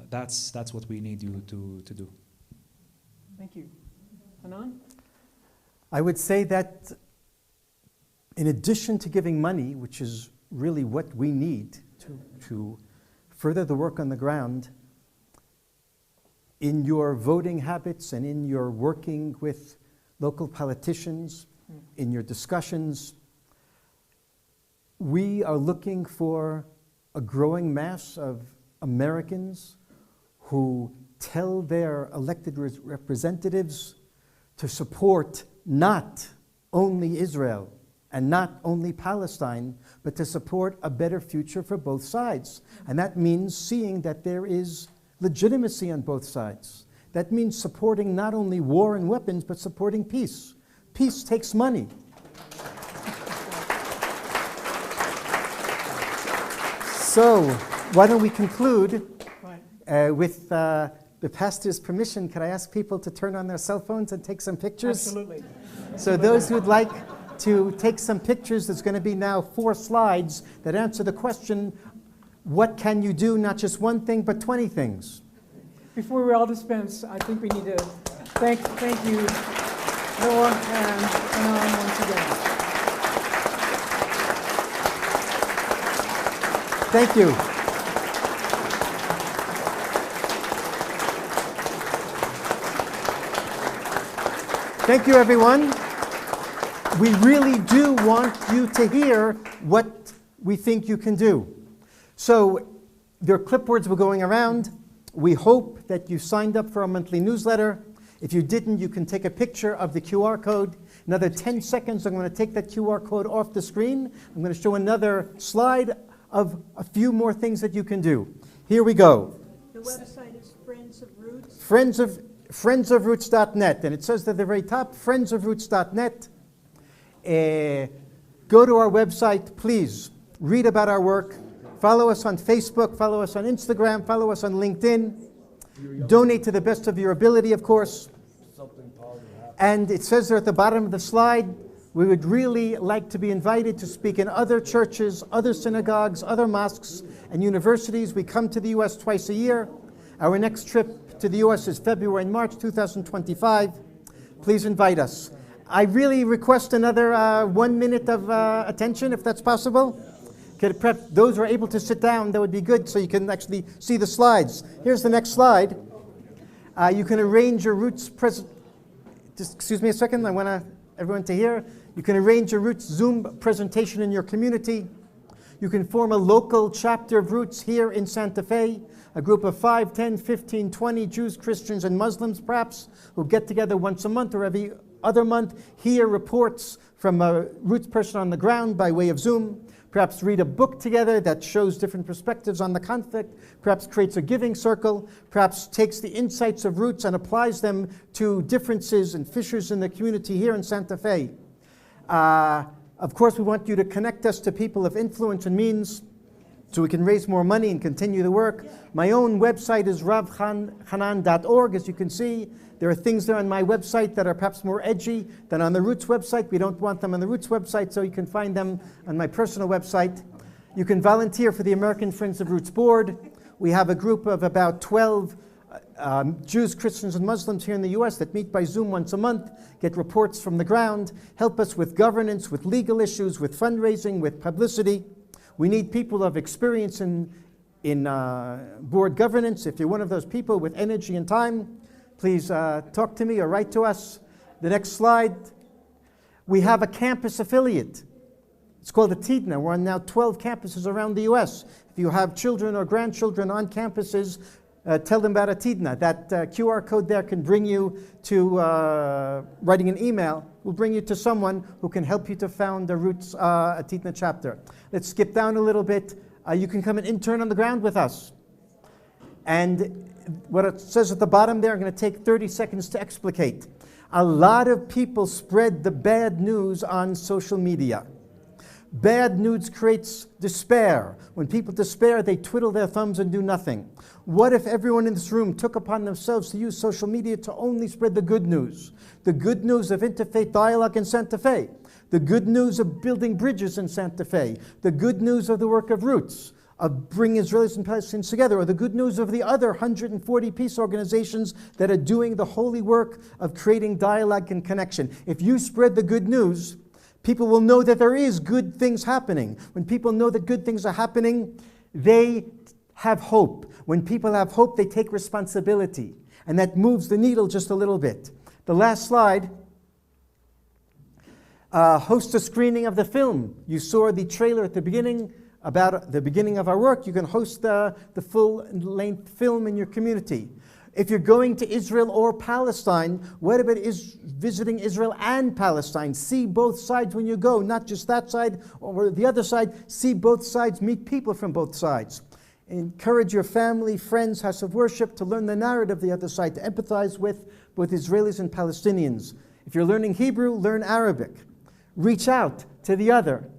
that's what we need you to do. Thank you. Hanan? I would say that in addition to giving money, which is really what we need to further the work on the ground, in your voting habits and in your working with local politicians, in your discussions, we are looking for a growing mass of Americans who tell their elected representatives to support not only Israel and not only Palestine, but to support a better future for both sides. And that means seeing that there is legitimacy on both sides. That means supporting not only war and weapons, but supporting peace. Peace takes money. So, why don't we conclude with the pastor's permission? Can I ask people to turn on their cell phones and take some pictures? Absolutely. So those who'd like to take some pictures, there's going to be now 4 slides that answer the question, what can you do? Not just one thing, but 20 things. Before we all dispense, I think we need to thank you, Noah and Hanan, once again. Thank you. Thank you, everyone. We really do want you to hear what we think you can do. So their clipboards were going around. We hope that you signed up for our monthly newsletter. If you didn't, you can take a picture of the QR code. Another 10 seconds, I'm going to take that QR code off the screen. I'm going to show another slide of a few more things that you can do. Here we go. The website is Friends of Roots. Friendsofroots.net, and it says at the very top, friendsofroots.net. Go to our website, please. Read about our work. Follow us on Facebook, follow us on Instagram, follow us on LinkedIn. Donate to the best of your ability, of course. And it says there at the bottom of the slide, we would really like to be invited to speak in other churches, other synagogues, other mosques, and universities. We come to the U.S. twice a year. Our next trip to the U.S. is February and March 2025. Please invite us. I really request another 1 minute of attention, if that's possible. Perhaps those who are able to sit down, that would be good so you can actually see the slides. Here's the next slide. You can arrange your Roots just excuse me a second, I want everyone to hear. You can arrange a Roots Zoom presentation in your community. You can form a local chapter of Roots here in Santa Fe, a group of 5, 10, 15, 20 Jews, Christians, and Muslims perhaps, who get together once a month or every other month, hear reports from a Roots person on the ground by way of Zoom, perhaps read a book together that shows different perspectives on the conflict, perhaps creates a giving circle, perhaps takes the insights of Roots and applies them to differences and fissures in the community here in Santa Fe. Of course, we want you to connect us to people of influence and means so we can raise more money and continue the work. My own website is ravchanan.org. As you can see, there are things there on my website that are perhaps more edgy than on the Roots website. We don't want them on the Roots website, so you can find them on my personal website. You can volunteer for the American Friends of Roots Board. We have a group of about 12 Jews, Christians, and Muslims here in the U.S. that meet by Zoom once a month, get reports from the ground, help us with governance, with legal issues, with fundraising, with publicity. We need people who have experience in board governance. If you're one of those people with energy and time, please talk to me or write to us. The next slide. We have a campus affiliate. It's called Atidna. We're on now 12 campuses around the U.S. If you have children or grandchildren on campuses, tell them about Atidna. That QR code there can bring you to writing an email, will bring you to someone who can help you to found the Roots Atidna chapter. Let's skip down a little bit. You can come and intern on the ground with us. And what it says at the bottom there, I'm going to take 30 seconds to explicate. A lot of people spread the bad news on social media. Bad news creates despair. When people despair, they twiddle their thumbs and do nothing. What if everyone in this room took upon themselves to use social media to only spread the good news? The good news of interfaith dialogue in Santa Fe. The good news of building bridges in Santa Fe. The good news of the work of Roots, of bringing Israelis and Palestinians together, or the good news of the other 140 peace organizations that are doing the holy work of creating dialogue and connection. If you spread the good news, people will know that there is good things happening. When people know that good things are happening, they have hope. When people have hope, they take responsibility. And that moves the needle just a little bit. The last slide. Host a screening of the film. You saw the trailer at the beginning about the beginning of our work. You can host the full-length film in your community. If you're going to Israel or Palestine, what about visiting Israel and Palestine? See both sides when you go, not just that side or the other side. See both sides, meet people from both sides. Encourage your family, friends, house of worship to learn the narrative of the other side, to empathize with both Israelis and Palestinians. If you're learning Hebrew, learn Arabic. Reach out to the other,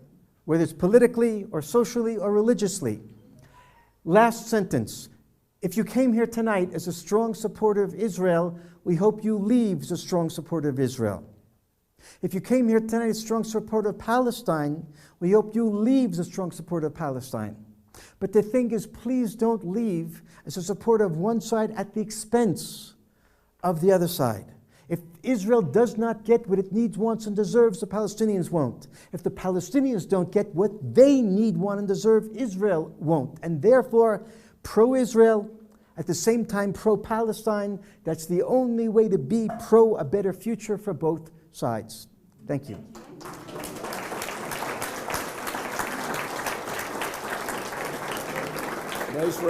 whether it's politically or socially or religiously. Last sentence. If you came here tonight as a strong supporter of Israel, we hope you leave as a strong supporter of Israel. If you came here tonight as a strong supporter of Palestine, we hope you leave as a strong supporter of Palestine. But the thing is, please don't leave as a supporter of one side at the expense of the other side. If Israel does not get what it needs, wants, and deserves, the Palestinians won't. If the Palestinians don't get what they need, want, and deserve, Israel won't. And therefore, pro-Israel, at the same time pro-Palestine, that's the only way to be pro a better future for both sides. Thank you. Nice